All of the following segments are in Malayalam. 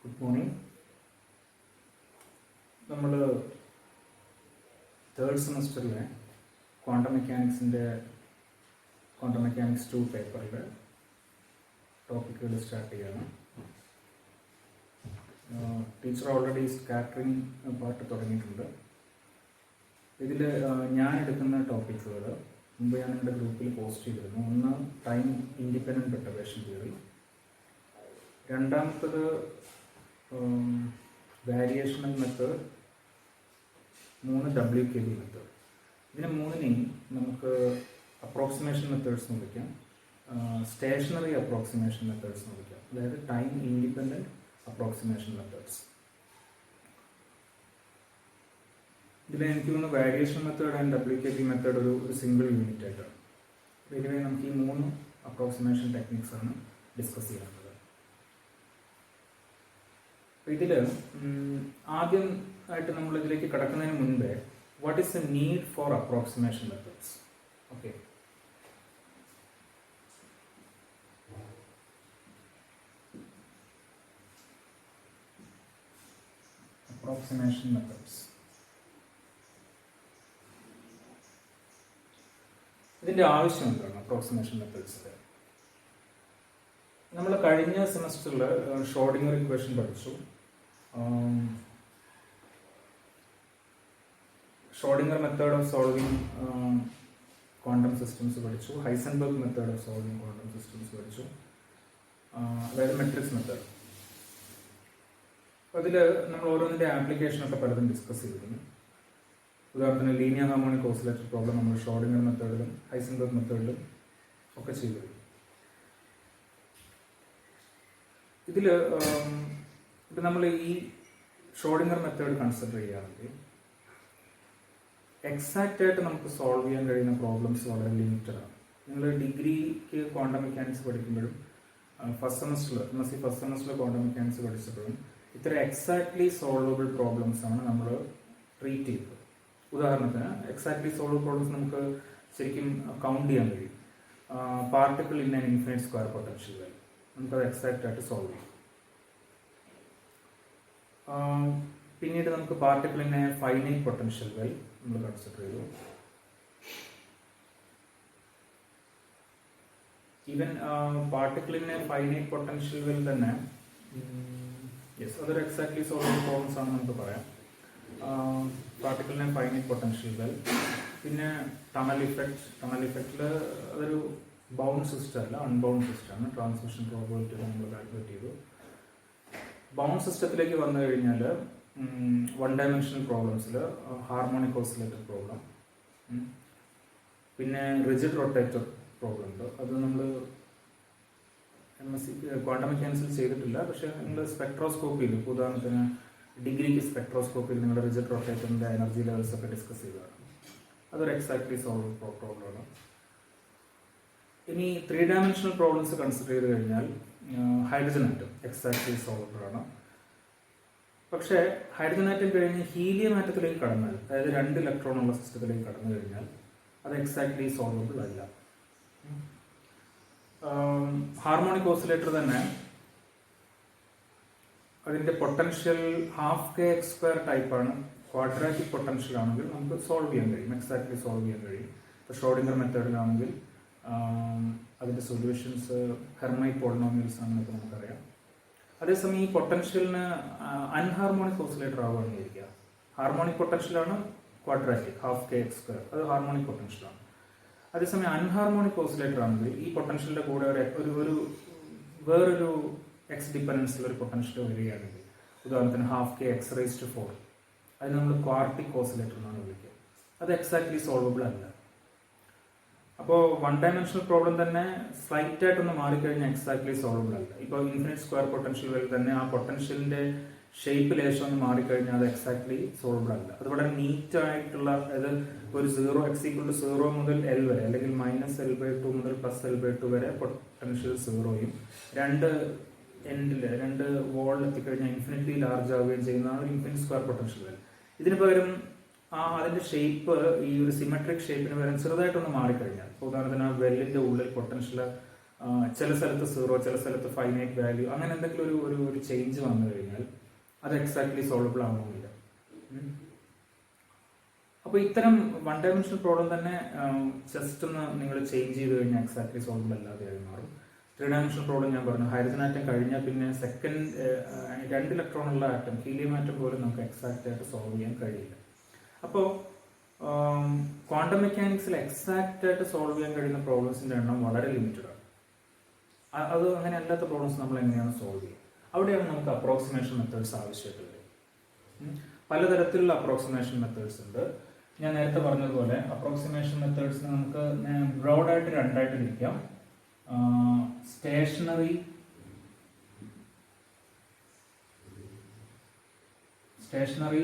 Good morning. നമ്മൾ തേർഡ് സെമസ്റ്ററിലെ ക്വാണ്ടം മെക്കാനിക്സ് 2 പേപ്പറിൽ ടോപ്പിക്കുകൾ സ്റ്റാർട്ട് ചെയ്യണം. ടീച്ചർ ഓൾറെഡി സ്കാറ്ററിങ് പാർട്ട് തുടങ്ങിയിട്ടുണ്ട്. ഇതിൽ ഞാൻ എടുക്കുന്ന ടോപ്പിക്കുകൾ മുമ്പ് ഞാൻ എൻ്റെ ഗ്രൂപ്പിൽ പോസ്റ്റ് ചെയ്തിരുന്നു. ഒന്ന് ടൈം ഇൻഡിപെൻഡൻറ്റ് പെർട്ടർബേഷൻ തിയറി, രണ്ടാമത്തത് വേരിയേഷണൽ മെത്തേഡ്, 3 WKB മെത്തേഡ്. ഇതിനെ മൂന്നിനെയും നമുക്ക് അപ്രോക്സിമേഷൻ മെത്തേഡ്സ് എന്ന് വിളിക്കാം, സ്റ്റേഷനറി അപ്രോക്സിമേഷൻ മെത്തേഡ്സ് എന്ന് വിളിക്കാം, അതായത് ടൈം ഇൻഡിപെൻഡൻറ്റ് അപ്രോക്സിമേഷൻ മെത്തേഡ്സ്. ഇതിൽ എനിക്ക് തോന്നുന്നു variation method and WKB method ഒരു സിംഗിൾ യൂണിറ്റ് ആയിട്ടാണ്. ഇതിനെ നമുക്ക് ഈ 3 അപ്രോക്സിമേഷൻ ടെക്നിക്സ് ആണ് ഡിസ്കസ് ചെയ്യാനുള്ളത്. ഇതിൽ ആദ്യം ആയിട്ട് നമ്മൾ ഇതിലേക്ക് കടക്കുന്നതിന് മുൻപേ what is the need for approximation methods? Okay, approximation methods. ഇതിൻ്റെ ആവശ്യം എന്താണ് അപ്രോക്സിമേഷൻ മെത്തേഡ്സിൽ? നമ്മൾ കഴിഞ്ഞ സെമസ്റ്ററിൽ ഷ്രോഡിംഗർ ഇക്വേഷൻ പഠിച്ചു, Schrodinger method of solving quantum systems പഠിച്ചു, Heisenberg method of solving quantum systems പഠിച്ചു, അതായത് മെട്രിക്സ് മെത്തേഡ്. അപ്പോൾ അതിൽ നമ്മൾ ഓരോന്നിൻ്റെ ആപ്ലിക്കേഷനൊക്കെ പലതും ഡിസ്കസ് ചെയ്തിരുന്നു. ഉദാഹരണത്തിന് ലീനിയർ ഹാർമോണിക് ഓസിലേറ്റർ പ്രോബ്ലം നമ്മൾ ഷ്രോഡിംഗർ മെത്തേഡിലും ഹൈസൻബർഗ് മെത്തേഡിലും ഒക്കെ ചെയ്തിരുന്നു. ഇതിൽ ഇപ്പം നമ്മൾ ഈ ഷ്രോഡിംഗർ മെത്തേഡ് കൺസിഡർ ചെയ്യുകയാണെങ്കിൽ എക്സാക്റ്റ് ആയിട്ട് നമുക്ക് സോൾവ് ചെയ്യാൻ കഴിയുന്ന പ്രോബ്ലംസ് വളരെ ലിമിറ്റഡ് ആണ്. നിങ്ങൾ ഡിഗ്രിക്ക് ക്വാണ്ടം മെക്കാനിക്സ് പഠിക്കുമ്പോഴും ഫസ്റ്റ് സെമസ്റ്ററിൽ ക്വാണ്ടം മെക്കാനിക്സ് പഠിച്ചപ്പോഴും ഇത്ര എക്സാക്ട്ലി സോൾവബിൾ പ്രോബ്ലംസ് ആണ് നമ്മൾ ട്രീറ്റ് ചെയ്തത്. ഉദാഹരണത്തിന് എക്സാക്ട്ലി സോൾവബിൾ പ്രോബ്ലംസ് നമുക്ക് ശരിക്കും കൗണ്ട് ചെയ്യാൻ കഴിയും. Particle in an infinite square potential value, നമുക്കത് എക്സാക്റ്റ് ആയിട്ട് സോൾവ് ചെയ്യും. പിന്നീട് നമുക്ക് പാർട്ടിക്കിളിനെ ഫൈനൈറ്റ് പൊട്ടൻഷ്യൽ വെൽ നമ്മൾ കൺസിഡർ ചെയ്തു. ഈവൻ പാർട്ടിക്കിളിനെ ഫൈനൈറ്റ് പൊട്ടൻഷ്യൽ വെൽ തന്നെ അതൊരു എക്സാക്ട്ലി സോൾവബിൾ പ്രോബ്ലംസ് ആണ് നമുക്ക് പറയാം. പാർട്ടിക്കിളിനെ ഫൈനൈറ്റ് പൊട്ടൻഷ്യൽ വെൽ, പിന്നെ ടണൽ ഇഫക്റ്റിൽ അതൊരു ബൗണ്ട് സിസ്റ്റം അല്ല, അൺബൗണ്ട് സിസ്റ്റമാണ്. ട്രാൻസ്മിഷൻ പ്രോബബിലിറ്റി നമ്മൾ കാൽക്കുലേറ്റ് ചെയ്തു. ബൗണ്ട് സിസ്റ്റത്തിലേക്ക് വന്നു കഴിഞ്ഞാൽ 1 ഡയമെൻഷണൽ പ്രോബ്ലംസിൽ ഹാർമോണിക് ഓസിലേറ്റർ പ്രോബ്ലം, പിന്നെ റിജിഡ് റൊട്ടേറ്റർ പ്രോബ്ലം ഉണ്ട്. അത് നമ്മൾ MSc ക്വാണ്ടം മെക്കാനിക്സിൽ ചെയ്തിട്ടില്ല, പക്ഷേ നിങ്ങൾ സ്പെക്ട്രോസ്കോപ്പിയിൽ, ഉദാഹരണത്തിന് ഡിഗ്രിക്ക് സ്പെക്ട്രോസ്കോപ്പിയിൽ നിങ്ങളുടെ റിജിഡ് റൊട്ടേറ്ററിൻ്റെ എനർജി ലെവൽസ് ഒക്കെ ഡിസ്കസ് ചെയ്തതാണ്. അതൊരു എക്സാക്ട്ലി സോൾവ് പ്രോബ്ലമാണ്. ഇനി 3 ഡയമെൻഷണൽ പ്രോബ്ലംസ് കൺസിഡർ ചെയ്ത് കഴിഞ്ഞാൽ ഹൈഡ്രജൻ ആറ്റം എക്സാക്ട്ലി സോൾവബിൾ ആണ്. പക്ഷേ ഹൈഡ്രജൻ ആറ്റം കഴിഞ്ഞ് ഹീലിയം ആറ്റത്തിലേക്ക് കടന്നാൽ, അതായത് 2 ഇലക്ട്രോണുള്ള സിസ്റ്റത്തിലേക്ക് കടന്നു കഴിഞ്ഞാൽ അത് എക്സാക്ട്ലി സോൾവബിൾ അല്ല. ഹാർമോണിക് ഓസിലേറ്റർ തന്നെ അതിൻ്റെ പൊട്ടൻഷ്യൽ ½ ടൈപ്പാണ്. ക്വാഡ്രാറ്റിക് പൊട്ടൻഷ്യൽ ആണെങ്കിൽ നമുക്ക് സോൾവ് ചെയ്യാൻ കഴിയും, എക്സാക്ട്ലി സോൾവ് ചെയ്യാൻ കഴിയും. ഇപ്പോൾ ഷ്രോഡിംഗർ മെത്തേഡിലാണെങ്കിൽ അതിൻ്റെ സൊല്യൂഷൻസ് ഹെർമൈറ്റ് പോളിനോമിയൽസ് ആണെന്നൊക്കെ നമുക്കറിയാം. അതേസമയം ഈ പൊട്ടൻഷ്യലിന് അൺഹാർമോണിക് ഓസിലേറ്റർ ആവുകയാണെന്ന് വിചാരിക്കുക. ഹാർമോണിക് പൊട്ടൻഷ്യലാണ് ക്വാഡ്രാറ്റിക് ½ അത് ഹാർമോണിക് പൊട്ടൻഷ്യലാണ്. അതേസമയം അൺഹാർമോണിക് ഓസിലേറ്റർ ആണെങ്കിൽ ഈ പൊട്ടൻഷ്യലിൻ്റെ കൂടെ വേറൊരു എക്സ് ഡിപ്പെൻഡൻസിൽ ഒരു പൊട്ടൻഷ്യൽ വരികയാണെങ്കിൽ, ഉദാഹരണത്തിന് ½ അതിന് നമ്മൾ ക്വാർട്ടിക് ഓസിലേറ്റർ എന്നാണ് വിളിക്കുക. അത് എക്സാക്ട്ലി സോൾവബിൾ അല്ല. അപ്പോൾ 1 ഡയമെൻഷണൽ പ്രോബ്ലം തന്നെ സ്ലൈറ്റ് ആയിട്ടൊന്ന് മാറിക്കഴിഞ്ഞാൽ എക്സാക്ട്ലി സോൾവബിൾ അല്ല. ഇപ്പോൾ ഇൻഫിനിറ്റ് സ്ക്വയർ പൊട്ടൻഷ്യൽ വരെ തന്നെ ആ പൊട്ടൻഷ്യലിൻ്റെ ഷേപ്പ് ലേശം ഒന്ന് മാറിക്കഴിഞ്ഞാൽ അത് എക്സാക്ട്ലി സോൾവബിൾ അല്ല. അത് വളരെ നീറ്റ് ആയിട്ടുള്ള, അതായത് ഒരു 0 മുതൽ L വരെ, അല്ലെങ്കിൽ -L/2 മുതൽ +L/2 വരെ പൊട്ടൻഷ്യൽ 0യും 2 എൻഡിൽ 2 വോളിൽ എത്തിക്കഴിഞ്ഞാൽ ഇൻഫിനിറ്റ്ലി ലാർജ് ആവുകയും ചെയ്യുന്നതാണ് ഒരു ഇൻഫിനിറ്റ് സ്ക്വയർ പൊട്ടൻഷ്യൽ വെൽ. ഇതിന് പകരം അതിൻ്റെ ഷേപ്പ് ഈ ഒരു സിമെട്രിക് ഷേപ്പിന് പകരം ചെറുതായിട്ടൊന്ന് മാറിക്കഴിഞ്ഞാൽ, ഉദാഹരണത്തിന് ആ വെല്ലിൻ്റെ ഉള്ളിൽ പൊട്ടൻഷ്യൽ ചില സ്ഥലത്ത് 0, ചില സ്ഥലത്ത് ഫൈനൈറ്റ് വാല്യൂ, അങ്ങനെ എന്തെങ്കിലും ഒരു ചേഞ്ച് വന്നു കഴിഞ്ഞാൽ അത് എക്സാക്ട്ലി സോൾവബിൾ ആവണമെന്നില്ല. അപ്പോൾ ഇത്തരം വൺ ഡയമെൻഷണൽ പ്രോബ്ലം തന്നെ ജസ്റ്റ് ഒന്ന് നിങ്ങൾ ചേഞ്ച് ചെയ്ത് കഴിഞ്ഞാൽ എക്സാക്ട്ലി സോൾവബിൾ അല്ലാതെയായി മാറും. 3 ഡയമെൻഷണൽ പ്രോബ്ലം ഞാൻ പറഞ്ഞു, ഹൈഡ്രജൻ ആറ്റം കഴിഞ്ഞാൽ പിന്നെ സെക്കൻഡ് 2 ഇലക്ട്രോണുള്ള ആറ്റം, ഹീലിയം ആറ്റം പോലും നമുക്ക് എക്സാക്റ്റ് ആയിട്ട് സോൾവ് ചെയ്യാൻ കഴിയില്ല. അപ്പോൾ ക്വാണ്ടം മെക്കാനിക്സിൽ എക്സാക്റ്റ് ആയിട്ട് സോൾവ് ചെയ്യാൻ കഴിയുന്ന പ്രോബ്ലംസിൻ്റെ എണ്ണം വളരെ ലിമിറ്റഡ് ആണ്. അത് അങ്ങനെ അല്ലാത്ത പ്രോബ്ലംസ് നമ്മൾ എങ്ങനെയാണ് സോൾവ് ചെയ്യുക? അവിടെയാണ് നമുക്ക് അപ്രോക്സിമേഷൻ മെത്തേഡ്സ് ആവശ്യമായിട്ട് വരും. പലതരത്തിലുള്ള അപ്രോക്സിമേഷൻ മെത്തേഡ്സ് ഉണ്ട്. ഞാൻ നേരത്തെ പറഞ്ഞതുപോലെ അപ്രോക്സിമേഷൻ മെത്തേഡ്സിന് നമുക്ക് ബ്രോഡായിട്ട് 2ആയിട്ട് തിരിക്കാം. സ്റ്റേഷനറി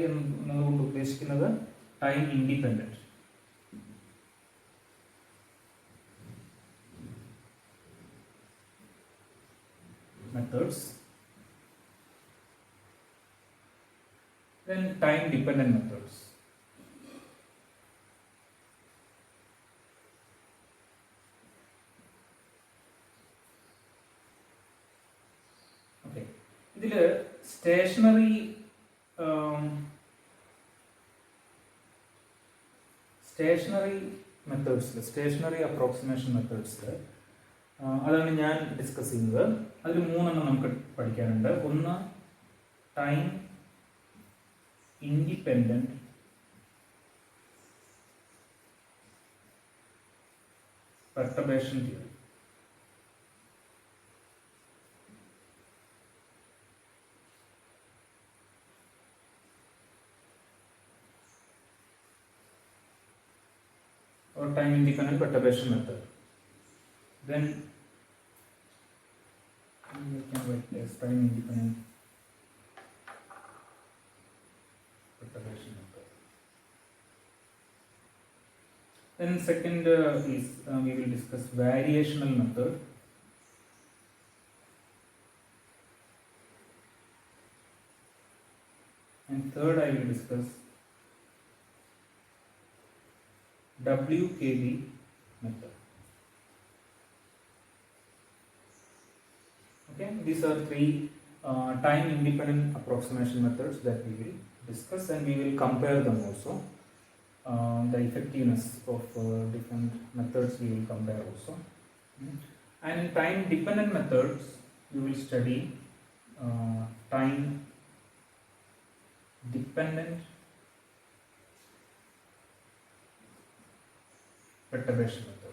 എന്നതുകൊണ്ട് ഉദ്ദേശിക്കുന്നത് time independent methods, then time dependent methods. Okay, ഇതിൽ സ്റ്റേഷനറി മെത്തേഡ്സിൽ, സ്റ്റേഷനറി അപ്രോക്സിമേഷൻ മെത്തേഡ്സിൽ അതാണ് ഞാൻ ഡിസ്കസ് ചെയ്യുന്നത്. അതിൽ 3 എണ്ണം നമുക്ക് പഠിക്കാനുണ്ട്. ഒന്ന് time independent perturbation theory. Or time independent perturbation method. Then we can write as time independent perturbation method. Then second is we will discuss variational method. And third I will discuss WKB method. Okay, these are 3 time independent approximation methods that we will discuss, and we will compare them also. The effectiveness of different methods we will compare also. And in time dependent methods we will study time dependent perturbation method.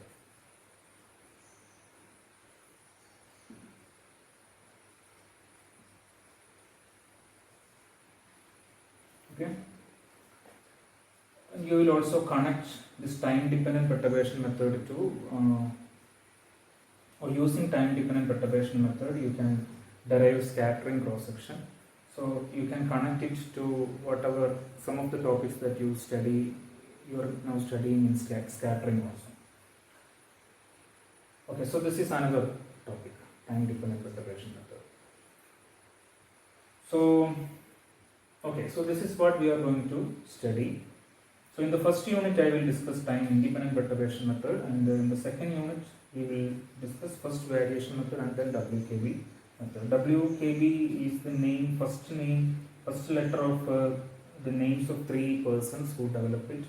Okay, and you will also connect this time dependent perturbation method to or using time dependent perturbation method you can derive scattering cross section. So you can connect it to whatever some of the topics that you are now studying in scattering also. Okay, so this is another topic, time dependent perturbation method. Okay, so this is what we are going to study. So in the first unit I will discuss time independent perturbation method, and in the second unit we will discuss first variation method and then WKB method. WKB is the first letter of the names of 3 persons who developed it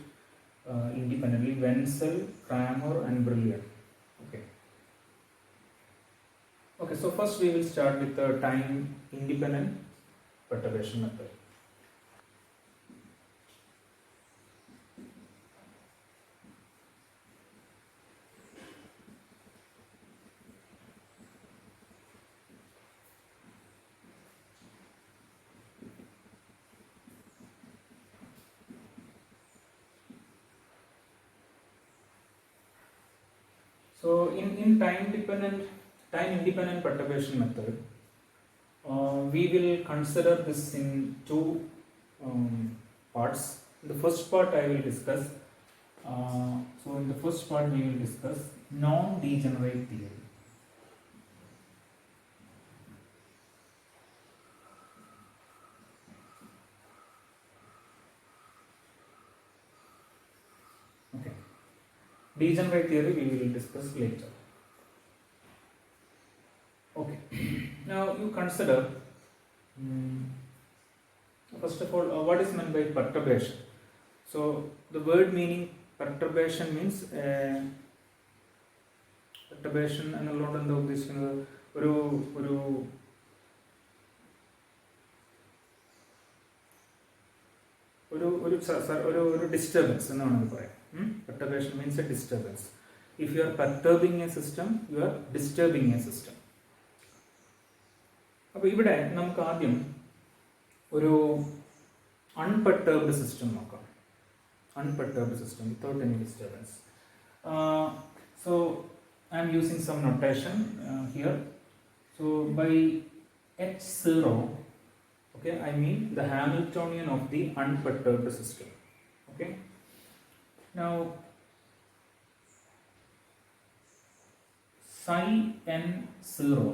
independently: Wenzel, Cramer and Brillouin. Okay, so first we will start with the time independent perturbation method. So in time independent perturbation method, we will consider this in 2 parts. The first part I will discuss. So in the first part we will discuss non-degenerate theory. Okay. Degenerate theory we will discuss later. Okay. Now you consider, first of all, what is meant by perturbation. So the word meaning perturbation means perturbation എന്നുള്ളതുകൊണ്ട് എന്താ ഉദ്ദേശിക്കുന്നത്, ഒരു ഒരു ഒരു ഒരു ഡിസ്റ്റർബൻസ് എന്ന് വേണമെങ്കിൽ പറയാം. Perturbation means a disturbance. If you are perturbing a system, you are disturbing a system. അപ്പോൾ ഇവിടെ നമുക്ക് ആദ്യം ഒരു unperturbed system നോക്കാം. Unperturbed system without any disturbance. So I am using some notation here. So by H0, okay, I mean the Hamiltonian of the unperturbed system. Okay. Now psi n0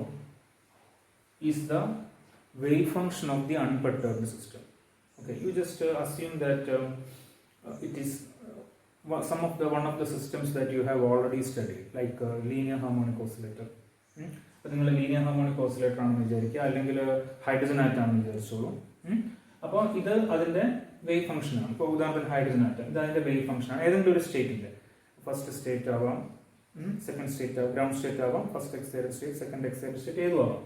is the wave function of the unperturbed system. Okay, you just assume that it is one of the systems that you have already studied, like linear harmonic oscillator. അപ്പോൾ നിങ്ങൾ ലീനിയർ ഹാർമോണിക് ഓസിലേറ്റർ ആണെന്ന് വിചാരിക്കുക, അല്ലെങ്കിൽ ഹൈഡ്രജൻ ആറ്റം ആണെന്ന് വിചാരിച്ചോളൂ. അപ്പോൾ ഇത് അതിൻ്റെ വേവ് ഫംഗ്ഷനാണ്. ഇപ്പോൾ ഉദാഹരണത്തിന് ഹൈഡ്രജൻ ആറ്റം, ഇത് അതിൻ്റെ വേവ് ഫംഗ്ഷനാണ്. ഏതെങ്കിലും ഒരു സ്റ്റേറ്റിൻ്റെ ഫസ്റ്റ് സ്റ്റേറ്റ് ആവാം, സെക്കൻഡ് സ്റ്റേറ്റ് ആവാം, ഗ്രൗണ്ട് സ്റ്റേറ്റ് ആവാം, first excited state, second excited state, ഏതും ആവാം.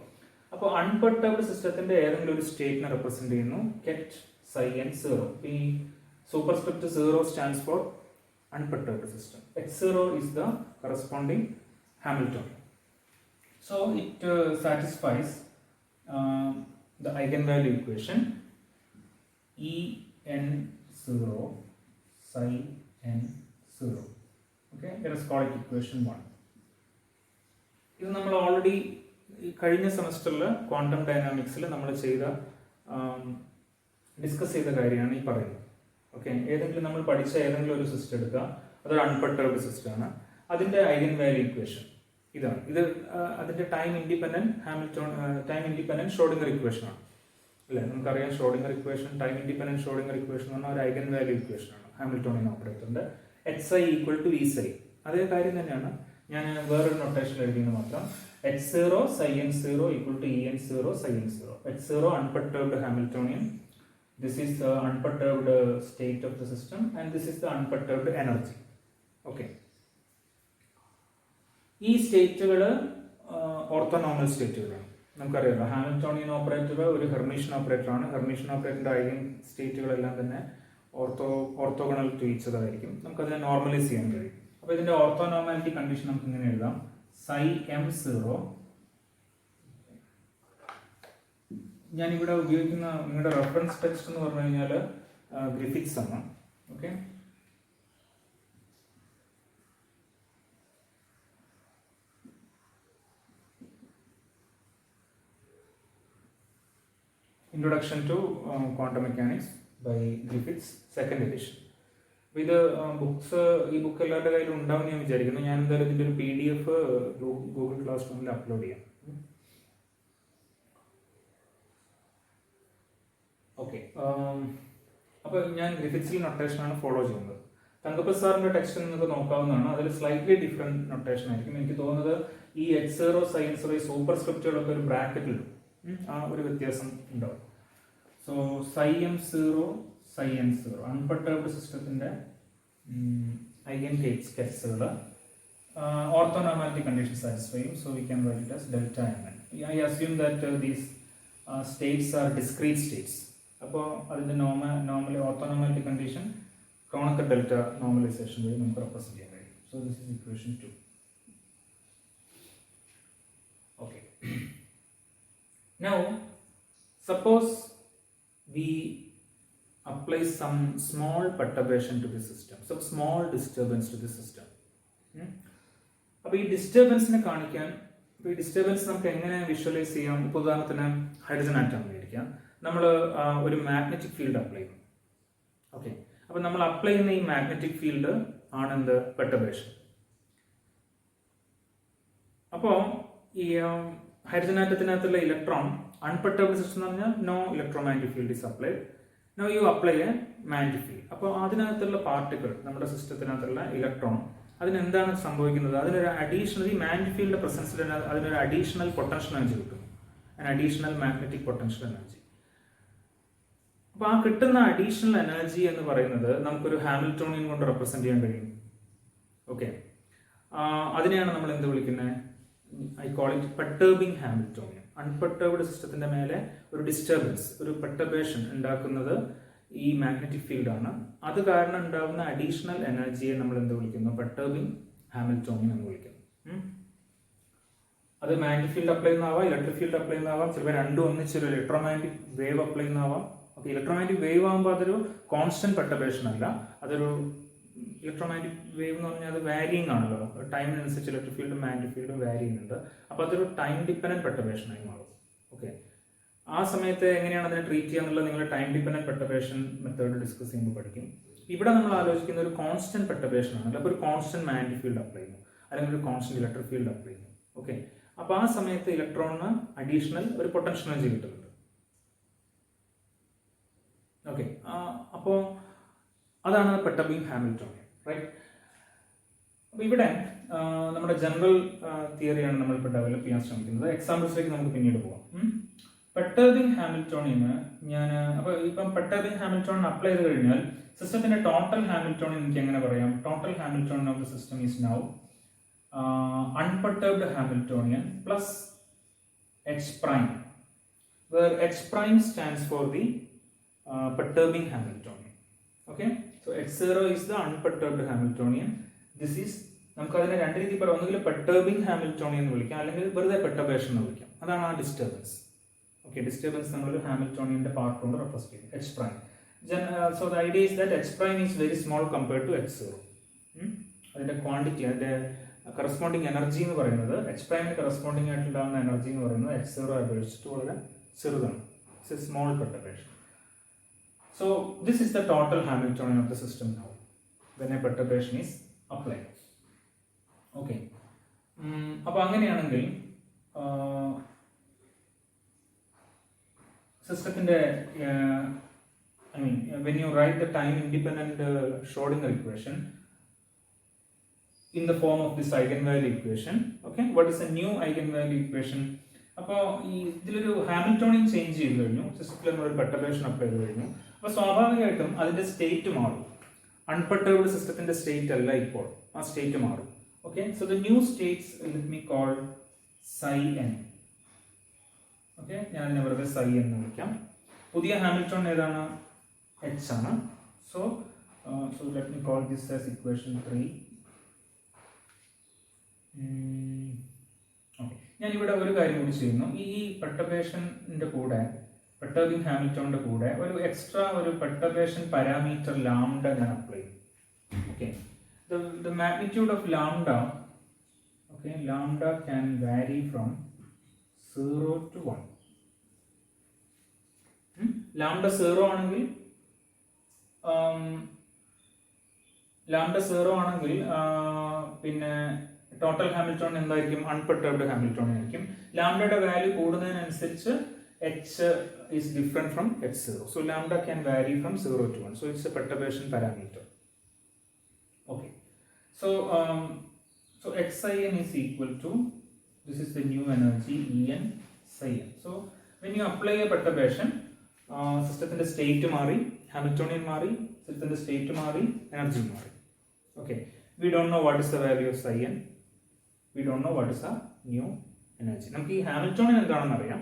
അപ്പോൾ അൺപെർട്ടർബ്ഡ് സിസ്റ്റത്തിന്റെ ഏതെങ്കിലും ഒരു സ്റ്റേറ്റിനെ റെപ്രസെന്റ് ചെയ്യുന്നു ket psi n0. ഈ superscript 0 stands for unperturbed system. H0 is the corresponding Hamiltonian. So it satisfies the eigenvalue equation En0 psi n0. Okay, let us call it equation 1. ഇത് നമ്മൾ ഓൾറെഡി കഴിഞ്ഞ സെമസ്റ്ററിൽ ക്വാണ്ടം ഡൈനാമിക്സിൽ നമ്മൾ ഡിസ്കസ് ചെയ്ത കാര്യമാണ് ഈ പറയുന്നത്. ഓക്കെ, ഏതെങ്കിലും നമ്മൾ പഠിച്ച ഏതെങ്കിലും ഒരു സിസ്റ്റം എടുക്കുക, അതൊരു അൺപെർട്ടർബ്ഡ് സിസ്റ്റമാണ്. അതിൻ്റെ ഐഗൻ വാല്യൂ ഇക്വേഷൻ ഇതാണ്. ഇത് അതിൻ്റെ ടൈം ഇൻഡിപെൻഡൻറ്റ് ഷ്രോഡിംഗർ ഇക്വേഷൻ ആണ് അല്ലേ? നമുക്കറിയാം Schrodinger equation, time independent Schrodinger equation എന്ന് പറഞ്ഞാൽ ഒരു ഐഗൻ വാല്യൂ ഇക്വേഷൻ ആണ്, ഹാമിൽട്ടോണിയൻ ഓപ്പറേറ്ററിൻ്റെ. Hi equal to E psi. അതേ കാര്യം തന്നെയാണ്, ഞാൻ വേറൊരു നൊട്ടേഷൻ എഴുതിയെന്ന് മാത്രം. H0 psi n0 equal to En0 psi n0. H0 unperturbed Hamiltonian. This is the unperturbed state of the system, and this is the unperturbed energy. Okay. ഈ സ്റ്റേറ്റുകൾ ഓർത്തോനോമൽ സ്റ്റേറ്റുകളാണ്. നമുക്കറിയാം ഹാമിൽട്ടോണിയൻ ഓപ്പറേറ്റർ ഒരു ഹെർമീഷ്യൻ ഓപ്പറേറ്റർ ആണ്. ഹെർമീഷ്യൻ ഓപ്പറേറ്ററിന്റെ ഐഗൻ സ്റ്റേറ്റുകളെല്ലാം തന്നെ ഓർത്തോഗണൽ ടു ഈച്ച് അതർ ആയിരിക്കും. നമുക്കതിനെ നോർമലൈസ് ചെയ്യാൻ കഴിയും. അപ്പോൾ ഇതിന്റെ ഓർത്തോനോമാലിറ്റി കണ്ടീഷൻ നമുക്ക് ഇങ്ങനെ എഴുതാം: psi m0. ഞാനിവിടെ ഉപയോഗിക്കുന്ന നിങ്ങളുടെ റെഫറൻസ് ടെക്സ്റ്റ് എന്ന് പറഞ്ഞു കഴിഞ്ഞാൽ ഗ്രിഫിത്സ് ആണ്. Okay, introduction to quantum mechanics by Griffiths, second edition. അപ്പോൾ ഇത് ഈ ബുക്ക് എല്ലാവരുടെ കയ്യിലും ഉണ്ടാവും ഞാൻ വിചാരിക്കുന്നു. ഞാൻ എന്തായാലും ഇതിൻ്റെ ഒരു PDF ഗൂഗിൾ ക്ലാസ് റൂമിൽ അപ്ലോഡ് ചെയ്യാം. ഓക്കെ, അപ്പോൾ ഞാൻ ഗ്രിഫിത്സിൽ നൊട്ടേഷനാണ് ഫോളോ ചെയ്യുന്നത്. തങ്കപ്പ സാറിൻ്റെ ടെക്സ്റ്റ് നിങ്ങൾക്ക് നോക്കാവുന്നതാണ്. അതിൽ സ്ലൈറ്റ്ലി ഡിഫറെൻറ്റ് നൊട്ടേഷൻ ആയിരിക്കും. എനിക്ക് തോന്നുന്നത് ഈ H0 psi n0 സൂപ്പർ സ്ക്രിപ്റ്റുകളൊക്കെ ഒരു ബ്രാക്കറ്റിലിടും, ആ ഒരു വ്യത്യാസം ഉണ്ടാവും. So psi m0 psi n0 അൺപെർട്ടർബ്ഡ് സിസ്റ്റത്തിൻ്റെ ഐഗൻ കേസുകൾ ഓർത്തോനോമാലിറ്റി കണ്ടീഷൻ സാറ്റിസ്ഫൈ ചെയ്യും. So we can write it as delta mn. I assume that these States R discrete States. അപ്പോൾ അതിൻ്റെ നോർമലി ഓർത്തോനോമാലിറ്റി കണ്ടീഷൻ ക്രോണക്കർ ഡെൽറ്റ നോർമലൈസേഷൻ വഴി നമുക്ക് റെപ്രസെന്റ് ചെയ്യാൻ കഴിയും. So this is equation 2. Okay, now suppose we apply some small perturbation to the system, some small disturbance to the system. അപ്പോൾ ഈ ഡിസ്റ്റർബൻസിനെ കാണിക്കാൻ, ഇപ്പോൾ ഈ ഡിസ്റ്റർബൻസ് നമുക്ക് എങ്ങനെ വിഷ്വലൈസ് ചെയ്യാം? ഇപ്പോൾ ഉദാഹരണത്തിന് ഹൈഡ്രജൻ ആറ്റം വിചാരിക്കാം, നമ്മൾ ഒരു മാഗ്നറ്റിക് ഫീൽഡ് അപ്ലൈ ചെയ്യും. ഓക്കെ, അപ്പോൾ നമ്മൾ അപ്ലൈ ചെയ്യുന്ന ഈ മാഗ്നറ്റിക് ഫീൽഡ് ആണ് എന്ത്? പെർട്ടർബേഷൻ. അപ്പോൾ ഈ ഹൈഡ്രജൻ ആറ്റത്തിനകത്തുള്ള ഇലക്ട്രോൺ അൺപെർട്ടർബ്ഡ് സിസ്റ്റം എന്ന് പറഞ്ഞാൽ no electromagnetic field is applied. No you apply a magnetic field. അപ്പോൾ അതിനകത്തുള്ള പാർട്ടിക്കിൾ, നമ്മുടെ സിസ്റ്റത്തിനകത്തുള്ള ഇലക്ട്രോൺ അതിനെന്താണ് സംഭവിക്കുന്നത്? അതിനൊരു അഡീഷണൽ, ഈ മാഗ്നറ്റിക് ഫീൽഡിന്റെ പ്രസൻസിൽ അതിനൊരു അഡീഷണൽ പൊട്ടൻഷ്യൽ എനർജി കിട്ടും, അഡീഷണൽ മാഗ്നറ്റിക് പൊട്ടൻഷ്യൽ എനർജി. അപ്പോൾ ആ കിട്ടുന്ന അഡീഷണൽ എനർജി എന്ന് പറയുന്നത് നമുക്കൊരു ഹാമിൽട്ടോണിയൻ കൊണ്ട് റെപ്രസെന്റ് ചെയ്യാൻ കഴിയും. ഓക്കെ, അതിനെയാണ് നമ്മൾ എന്ത് വിളിക്കുന്നത്? I call it perturbing Hamiltonian. Unperturbed സിസ്റ്റത്തിന്റെ മേലെ ഒരു ഡിസ്റ്റർബൻസ്, ഒരു പെർട്ടർബേഷൻ ഉണ്ടാക്കുന്നത് ഈ മാഗ്നറ്റിക് ഫീൽഡാണ്. അത് കാരണം ഉണ്ടാകുന്ന അഡീഷണൽ എനർജിയെ നമ്മൾ എന്ത് വിളിക്കുന്നു? പെർട്ടർബിംഗ് ഹാമിൽട്ടോണിയൻ എന്ന് വിളിക്കുന്നു. അത് മാഗ്നറ്റിക് ഫീൽഡ് അപ്ലൈ ചെയ്യുന്നതാവാം, ഇലക്ട്രിക് ഫീൽഡ് അപ്ലൈ ചെയ്യുന്നതാവാം, ചിലപ്പോൾ രണ്ടും ഒന്നിച്ചൊരു ഇലക്ട്രോമാഗ്നറ്റിക് വേവ് അപ്ലൈ ചെയ്യുന്നതാവാം. ഓക്കെ, ഇലക്ട്രോമാഗ്നറ്റിക് വേവ് ആകുമ്പോൾ അതൊരു കോൺസ്റ്റന്റ് പെർട്ടർബേഷൻ അല്ല, അതൊരു ഇലക്ട്രോമാഗ്നറ്റിക് വേവ് എന്ന് പറഞ്ഞാൽ അത് വാരിയിങ് ആണല്ലോ, ടൈമിനനുസരിച്ച് ഇലക്ട്രിക് ഫീൽഡും മാഗ്നറ്റിക് ഫീൽഡും വാരി ചെയ്യുന്നുണ്ട്. അപ്പോൾ അതൊരു ടൈം ഡിപ്പെൻഡന്റ് പെർട്ടർബേഷൻ ആയി മാറും. ഓക്കെ, ആ സമയത്ത് എങ്ങനെയാണ് അതിനെ ട്രീറ്റ് ചെയ്യാന്നുള്ളത് നിങ്ങൾ time dependent perturbation method discuss ചെയ്യുമ്പോൾ പഠിക്കും. ഇവിടെ നമ്മൾ ആലോചിക്കുന്ന ഒരു കോൺസ്റ്റന്റ് പെർട്ടർബേഷൻ ആണ്, അപ്പോൾ ഒരു കോൺസ്റ്റന്റ് മാഗ്നറ്റിക് ഫീൽഡ് അപ്ലൈ ചെയ്യുന്നു, അല്ലെങ്കിൽ ഒരു കോൺസ്റ്റന്റ് ഇലക്ട്രിക് ഫീൽഡ് അപ്ലൈ ചെയ്യുന്നു. ഓക്കെ, അപ്പോൾ ആ സമയത്ത് ഇലക്ട്രോണിന് അഡീഷണൽ ഒരു പൊട്ടൻഷ്യൽ എനർജി കിട്ടുന്നുണ്ട്. ഓക്കെ, അപ്പോൾ അതാണ് പെർട്ടർബിംഗ് ഹാമിൽട്ടോണിയൻ, റൈറ്റ്? അപ്പോൾ ഇവിടെ നമ്മുടെ ജനറൽ തിയറിയാണ് നമ്മളിപ്പോൾ ഡെവലപ്പ് ചെയ്യാൻ ശ്രമിക്കുന്നത്. എക്സാമ്പിൾസിലേക്ക് നമുക്ക് പിന്നീട് പോകാം. പെർട്ടർബിംഗ് ഹാമിൽട്ടോണിയന് അപ്പോൾ ഇപ്പം പെർട്ടർബിംഗ് ഹാമിൽട്ടോണിയൻ അപ്ലൈ ചെയ്ത് കഴിഞ്ഞാൽ സിസ്റ്റത്തിന്റെ ടോട്ടൽ ഹാമിൽട്ടോണിയൻ എനിക്ക് എങ്ങനെ പറയാം? Total Hamiltonian of the system is now unperturbed Hamiltonian plus H prime, where H prime stands for the perturbing Hamiltonian. Okay, so H0 is the unperturbed Hamiltonian. This is നമുക്ക് അതിനെ രണ്ട് രീതി പറയാം. ഒന്നുകിൽ പെർട്ടർബിംഗ് ഹാമിൽട്ടോണിയൻ എന്ന് വിളിക്കാം, അല്ലെങ്കിൽ വെറുതെ പെർട്ടർബേഷൻ എന്ന് വിളിക്കാം. അതാണ് ആ ഡിസ്റ്റർബൻസ്. ഓക്കെ, ഡിസ്റ്റർബൻസ് നമ്മളൊരു ഹാമിൽട്ടോണിയന്റെ പാർട്ട് കൊണ്ട് റെപ്രസെന്റ് ചെയ്യും, H prime. So the idea is that H prime is very small compared to H0. അതിന്റെ ക്വാണ്ടിറ്റി, അതിന്റെ കറസ്പോണ്ടിങ് എനർജി എന്ന് പറയുന്നത്, എച്ച് പ്രൈമിന് കറസ്പോണ്ടിങ് ആയിട്ടുണ്ടാകുന്ന എനർജി എന്ന് പറയുന്നത് H0 അപേക്ഷിച്ചിട്ട് വളരെ ചെറുതാണ്. It's a small perturbation. So this is the total Hamiltonian of the system now when a perturbation is applied. Okay, അപ്പോൾ അങ്ങനെയാണെങ്കിൽ സിസ്റ്റത്തിന്റെ I mean when you write the time independent Schrodinger equation in the form of this eigenvalue equation. Okay, what is a new eigenvalue equation? അപ്പോൾ ഈ ഇതിലൊരു ഹാമിൽട്ടോണിയൻ ചേഞ്ച് ചെയ്ത് കഴിഞ്ഞു, സിസ്റ്റത്തിൽ ഒരു പെർട്ടർബേഷൻ അപ്ലൈ ചെയ്ത് കഴിഞ്ഞു. അപ്പോൾ സ്വാഭാവികമായിട്ടും അതിന്റെ സ്റ്റേറ്റ് മാറും. അൺപെർട്ടർബ്ഡ് സിസ്റ്റത്തിന്റെ സ്റ്റേറ്റ് അല്ല ഇപ്പോൾ, ആ സ്റ്റേറ്റ് മാറും. Okay, so the new States let me call psi n. Okay, ഞാൻ അതിനെ വെറുതെ psi എന്ന് വിളിക്കാം. പുതിയ ഹാമിൽട്ടോൺ ഏതാണ്? H ആണ്. So let me call this as equation 3. Okay, ഞാനിവിടെ ഒരു കാര്യം കൂടി ചെയ്യുന്നു. ഈ പെർട്ടർബേഷന്റെ കൂടെ, പെർട്ടർബിംഗ് ഹാമിൽട്ടോണിന്റെ കൂടെ ഒരു എക്സ്ട്രാ ഒരു പെർട്ടർബേഷൻ പാരാമീറ്റർ ലാംഡ ഞാൻ അപ്ലൈ ചെയ്യും. Okay, the magnitude of lambda, okay, lambda can vary from 0 to 1. Lambda 0 ആണെങ്കിൽ പിന്നെ ടോട്ടൽ ഹാമിൽട്ടോണിയൻ എന്തായിരിക്കും? അൺപെർട്ടർബ്ഡ് ഹാമിൽട്ടോണിയൻ ആയിരിക്കും. ലാംഡയുടെ വാല്യൂ കൂടുന്നതിനനുസരിച്ച് H is different from H0. So lambda can vary from 0 to 1. So it's a perturbation parameter. Okay. So Xin is equal to, this is the new energy En psi n. So when you apply a perturbation, സിസ്റ്റത്തിന്റെ സ്റ്റേറ്റ് മാറി, ഹാമിൽട്ടോണിയൻ മാറി, സിസ്റ്റത്തിന്റെ സ്റ്റേറ്റ് മാറി, എനർജി മാറി. Okay. We don't know what is the value of psi n. We don't know what is a new energy. നമുക്ക് ഈ ഹാമിൽട്ടോണിയൻ എന്താണെന്ന് അറിയാം.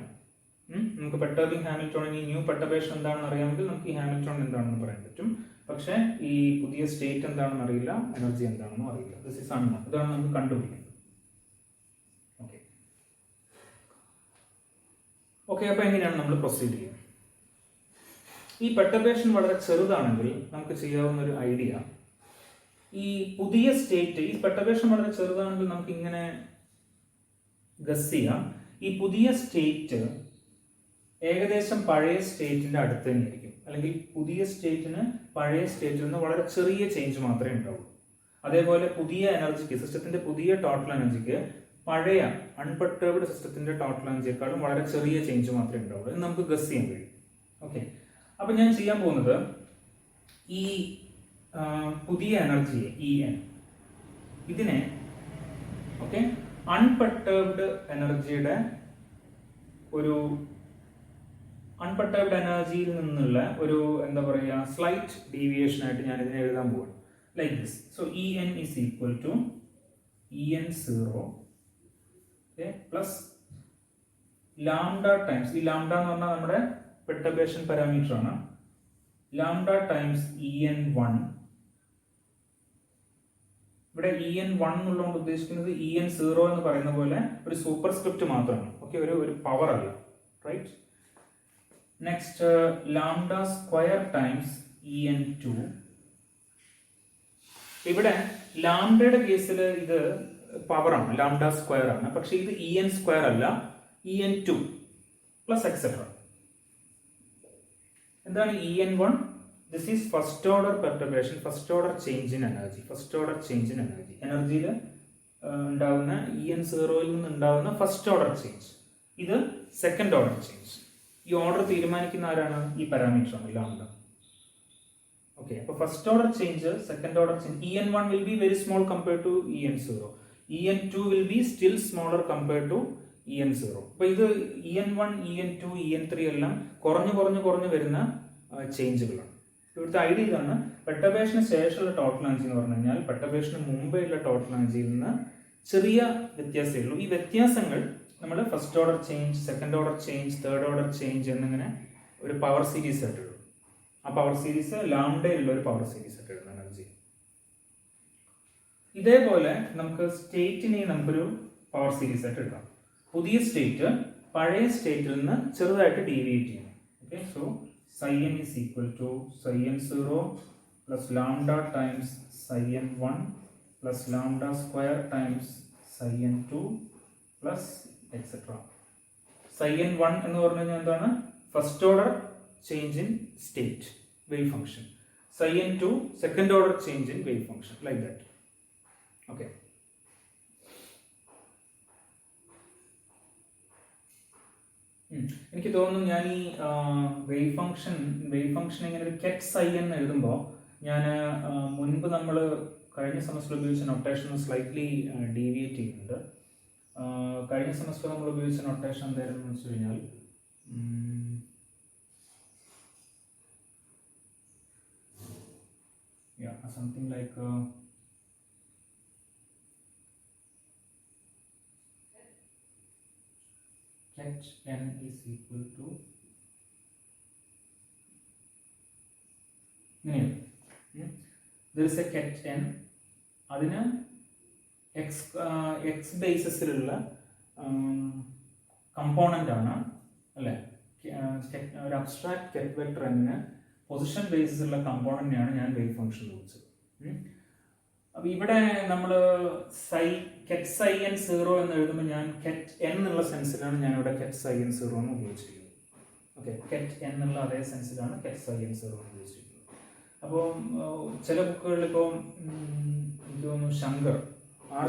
നമുക്ക് പെർട്ടർബിംഗ് ഹാമിൽട്ടോണിയൻ, ഈ ന്യൂ പെർട്ടർബേഷൻ എന്താണെന്ന് അറിയാമെങ്കിൽ നമുക്ക് ഈ ഹാമിൽട്ടോണിയൻ എന്താണെന്ന് പറയാൻ പറ്റും. പക്ഷേ ഈ പുതിയ സ്റ്റേറ്റ് എന്താണെന്ന് അറിയില്ല, എനർജി എന്താണെന്നും അറിയില്ല. This is unknown. ഇതാണ് നമുക്ക് കണ്ടുപിടിക്കുന്നത്. ഓക്കെ ഓക്കെ അപ്പോൾ എങ്ങനെയാണ് നമ്മൾ പ്രൊസീഡ് ചെയ്യുക? ഈ പെർട്ടർബേഷൻ വളരെ ചെറുതാണെങ്കിൽ നമുക്ക് ചെയ്യാവുന്ന ഒരു ഐഡിയ, ഈ പുതിയ സ്റ്റേറ്റ്, ഈ പെർട്ടർബേഷൻ വളരെ ചെറുതാണെങ്കിൽ നമുക്ക് ഇങ്ങനെ ഗസ് ചെയ്യാം, ഈ പുതിയ സ്റ്റേറ്റ് ഏകദേശം പഴയ സ്റ്റേറ്റിന്റെ അടുത്ത് തന്നെയായിരിക്കും. അല്ലെങ്കിൽ പുതിയ സ്റ്റേറ്റിന് പഴയ സ്റ്റേറ്റിൽ നിന്ന് വളരെ ചെറിയ ചേഞ്ച് മാത്രമേ ഉണ്ടാവുള്ളൂ. അതേപോലെ പുതിയ എനർജിക്ക്, സിസ്റ്റത്തിന്റെ പുതിയ ടോട്ടൽ എനർജിക്ക് പഴയ അൺപെർട്ടർബ്ഡ് സിസ്റ്റത്തിന്റെ ടോട്ടൽ എനർജിയെക്കാളും വളരെ ചെറിയ ചേഞ്ച് മാത്രമേ ഉണ്ടാവുള്ളൂ. എന്ന് നമുക്ക് ഗസ് ചെയ്യാൻ കഴിയും. ഓക്കെ, അപ്പൊ ഞാൻ ചെയ്യാൻ പോകുന്നത് ഈ പുതിയ എനർജിയെ ഇതിനെ ഓക്കെ അൺപെർട്ടേബ്ഡ് എനർജിയുടെ ഒരു അൺപെർട്ടേബ്ഡ് എനർജിയിൽ നിന്നുള്ള ഒരു എന്താ പറയുക സ്ലൈറ്റ് ഡീവിയേഷൻ ആയിട്ട് ഞാൻ ഇതിനെ എഴുതാൻ പോവാണ് like this. So E n is equal to En0 plus lambda times, ഈ ലാംഡ എന്ന് പറഞ്ഞാൽ നമ്മുടെ പെർട്ടർബേഷൻ പാരാമീറ്റർ ആണ്, ലാംഡ ടൈംസ് En1. ഇവിടെ En1 എന്നുള്ളതുകൊണ്ട് ഉദ്ദേശിക്കുന്നത് En0 എന്ന് പറയുന്ന പോലെ ഒരു സൂപ്പർ സ്ക്രിപ്റ്റ് മാത്രമാണ്. ഓക്കെ, ഒരു പവർ അല്ല, right. Next lambda square times En2. ഇവിടെ ലാംഡയുടെ കേസിൽ ഇത് പവറാണ്, ലാംഡ സ്ക്വയർ ആണ്. പക്ഷെ ഇത് En സ്ക്വയർ അല്ല, En2 പ്ലസ് എക്സെട്ര. എന്താണ് En1? This is first order perturbation, first order change in energy, first order change in energy. എനർജിയിൽ ഉണ്ടാകുന്ന En0യിൽ നിന്ന് ഉണ്ടാകുന്ന ഫസ്റ്റ് ഓർഡർ ചേഞ്ച്. ഇത് സെക്കൻഡ് ഓർഡർ ചേഞ്ച്. ഈ ഓർഡർ തീരുമാനിക്കുന്ന ആരാണ്? ഈ പാരാമീറ്റർ ആണ്, ലാംഡ. ഓക്കെ, അപ്പോൾ first order change, second order change. En1 will be very small compared to En0. En2 will be still smaller compared to En0. അപ്പോൾ ഇത് En1, En2, En3 എല്ലാം കുറഞ്ഞു വരുന്ന ചേഞ്ചുകളാണ്. ഇവിടുത്തെ ഐഡിയ ഇതാണ്, പെർട്ടർബേഷന് ശേഷമുള്ള ടോട്ടൽ എനർജി എന്ന് പറഞ്ഞു കഴിഞ്ഞാൽ പെർട്ടർബേഷന് മുമ്പേ ഉള്ള ടോട്ടൽ എനർജിയിൽ നിന്ന് ചെറിയ വ്യത്യാസമേ ഉള്ളൂ. ഈ വ്യത്യാസങ്ങൾ നമ്മൾ first order change, second order change, third order change എന്നിങ്ങനെ ഒരു പവർ സീരീസ് ആയിട്ട് എഴുതും. ആ പവർ സീരീസ് ലാംഡയിലുള്ള ഒരു പവർ സീരീസ് ആയിട്ട് എഴുതുന്ന എനർജി. ഇതേപോലെ നമുക്ക് സ്റ്റേറ്റിനെ നമുക്കൊരു പവർ സീരീസ് ആയിട്ട് എഴുതാം. പുതിയ സ്റ്റേറ്റ് പഴയ സ്റ്റേറ്റിൽ നിന്ന് ചെറുതായിട്ട് ഡീവിയേറ്റ് ചെയ്യും. Okay, so psi n is equal to psi n0 plus lambda times psi n1 plus lambda square times psi n2 plus etc. psi n1 എന്ന് പറഞ്ഞു കഴിഞ്ഞാൽ എന്താണ്? First order change in state wave function. psi n2 second order change in wave function, like that. Okay, എനിക്ക് തോന്നുന്നു ഞാൻ ഈ വേവ് ഫംഗ്ഷൻ ഇങ്ങനെ ഒരു കെറ്റ് psi എന്ന് എഴുതുമ്പോൾ ഞാൻ മുൻപ് നമ്മൾ കഴിഞ്ഞ സെമസ്റ്റർ ഉപയോഗിച്ച നൊട്ടേഷൻ സ്ലൈറ്റ്ലി ഡീവിയേറ്റ് ചെയ്യുന്നുണ്ട്. കഴിഞ്ഞ സെമസ്റ്റർ നമ്മൾ ഉപയോഗിച്ച നൊട്ടേഷൻ എന്തായിരുന്നു എന്ന് വെച്ച് കഴിഞ്ഞാൽ something like ket n is equal to there is a ket n, അതിന് എക്സ് ബേസിസിലുള്ള കമ്പോണൻ്റ് ആണ് അല്ലേ. ഒരു അബ്സ്ട്രാക്ട് കെറ്റ് വെക്ടർ എന്നിന് പൊസിഷൻ ബേസിസിലുള്ള കമ്പോണൻ്റാണ് ഞാൻ വേവ് ഫംഗ്ഷൻ വിളിച്ചത്. അപ്പോൾ ഇവിടെ നമ്മൾ കെറ്റ് psi n0 എന്ന് എഴുതുമ്പോൾ ഞാൻ കെറ്റ് n എന്നുള്ള സെൻസിലാണ് ഞാൻ ഇവിടെ കെറ്റ് psi n0 എന്ന് ഉപയോഗിച്ചിരിക്കുന്നത്. ഓക്കെ, കെറ്റ് n എന്നുള്ള അതേ സെൻസിലാണ് കെറ്റ് psi n0 എന്ന് ഉപയോഗിച്ചിരിക്കുന്നത്. അപ്പോൾ ചില ബുക്കുകളിൽ ഇപ്പോൾ എനിക്ക് തോന്നുന്നു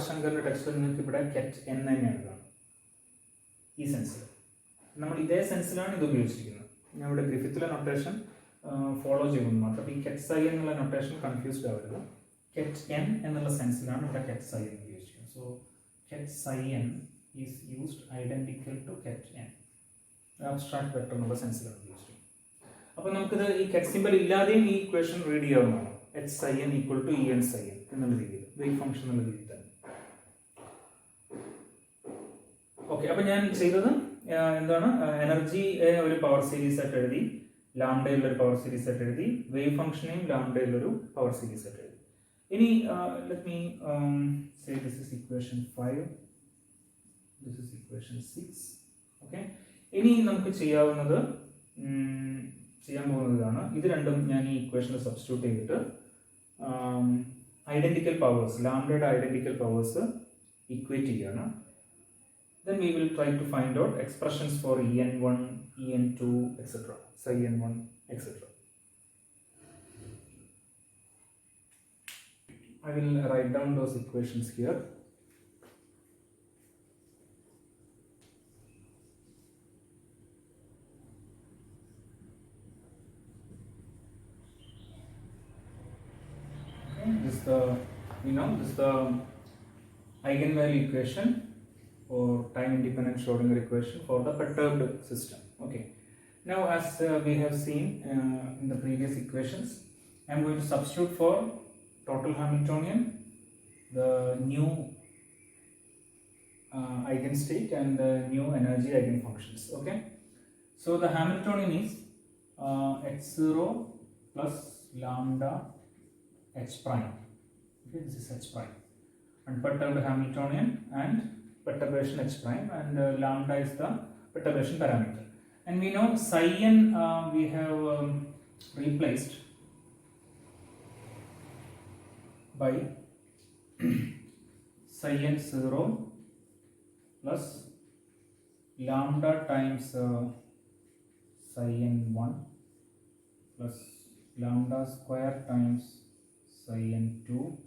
ശങ്കറിൻ്റെ ടെക്സ്റ്റിൽ നിങ്ങൾക്ക് ഇവിടെ കെറ്റ് n തന്നെയാണ് കാണുന്നത്. ഈ സെൻസിൽ നമ്മൾ ഇതേ സെൻസിലാണ് ഇത് ഉപയോഗിച്ചിരിക്കുന്നത്. ഞാൻ ഇവിടെ ഗ്രിഫിത്തിലെ നൊട്ടേഷൻ ഫോളോ ചെയ്യുന്നു മാത്രം. അപ്പോൾ ഈ കെറ്റ് psi എന്നുള്ള നൊട്ടേഷൻ കൺഫ്യൂസ്ഡ് ആവരുത്. കെറ്റ് n എന്നുള്ള സെൻസിലാണ് ഇവിടെ കെറ്റ് psi n ഉപയോഗിച്ചിരിക്കുന്നത്. So ket psi n is used identical to ket n, abstract vector എന്നുള്ള സെൻസിലാണ് ഉപയോഗിച്ചിരിക്കുന്നത്. അപ്പോൾ നമുക്കിത് ഈ കെറ്റ് സിമ്പൽ ഇല്ലാതെയും ഈ ഇക്വേഷൻ റീഡ് ചെയ്യാവുന്നതാണ്. h psi n equal to En psi n എന്നുള്ള രീതിയിൽ, വേവ് ഫംഗ്ഷൻ എന്നുള്ള രീതിയിൽ തന്നെ. ഓക്കെ, അപ്പോൾ ഞാൻ ചെയ്തത് എന്താണ്, എനർജി ഒരു പവർ സീരീസ് ആയിട്ട് എഴുതി, ലാംഡയിലൊരു പവർ സീരീസ് ആയിട്ട് എഴുതി, വേവ് ഫംഗ്ഷനെയും ലാംഡയിലൊരു പവർ സീരീസ് ആയിട്ട് എഴുതി. ഇനി let me say this is equation 5, this is equation 6. Okay, ഇനി നമുക്ക് ചെയ്യാൻ പോകുന്നതാണ് ഇത് രണ്ടും ഞാൻ ഈ ഇക്വേഷനിൽ സബ്സ്റ്റിറ്റ്യൂട്ട് ചെയ്തിട്ട് ഐഡന്റിക്കൽ പവേഴ്സ്, ലാംഡയുടെ ഐഡന്റിക്കൽ പവേഴ്സ് ഇക്വേറ്റ് ചെയ്യാണ്. Then we will try to find out expressions for En1, En2, etc. psi n1, etc. I will write down those equations here. Okay, this is the eigenvalue equation or time independent Schrodinger equation for the perturbed system. Okay. Now, as we have seen in the previous equations, I am going to substitute for total Hamiltonian the new eigenstate and the new energy eigenfunctions. Okay. So the Hamiltonian is h0 plus lambda h prime. Okay, this is h prime. And perturbed Hamiltonian and perturbation h prime, and lambda is the perturbation parameter. And we know psi n we have replaced by psi n 0 plus lambda times psi n 1 plus lambda square times psi n 2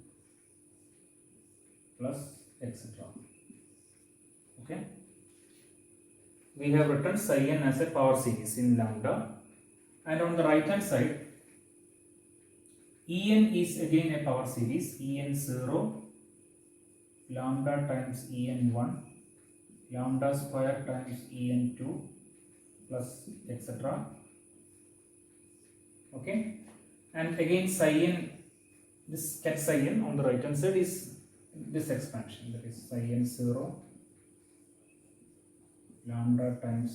plus etc. Okay. We have written psi n as a power series in lambda, and on the right hand side En is again a power series, En 0 lambda times En 1 lambda square times En 2 plus etc. Okay, and again psi n, this cat psi n on the right hand side is this expansion, that is psi n 0 lambda times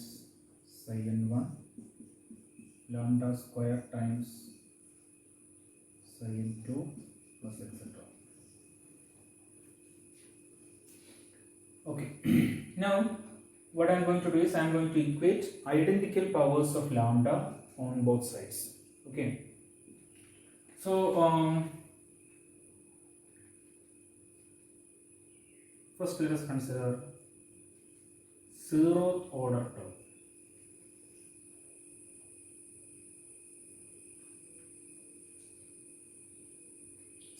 psi n 1 lambda square times psi n 2 plus etc. Okay. Now what I am going to do is I am going to equate identical powers of lambda on both sides. Okay. So first let us consider zeroth order term.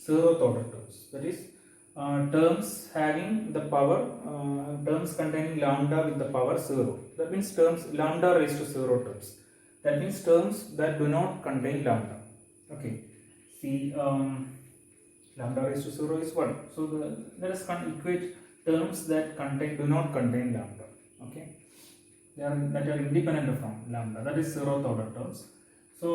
Zeroth order terms, that is terms having the power, terms containing lambda with the power 0. That means terms lambda raised to 0 terms. That means terms that do not contain lambda. Okay. See, lambda raised to 0 is 1. So let us equate terms that do not contain lambda. Okay, that are independent from lambda, that is zeroth order terms. So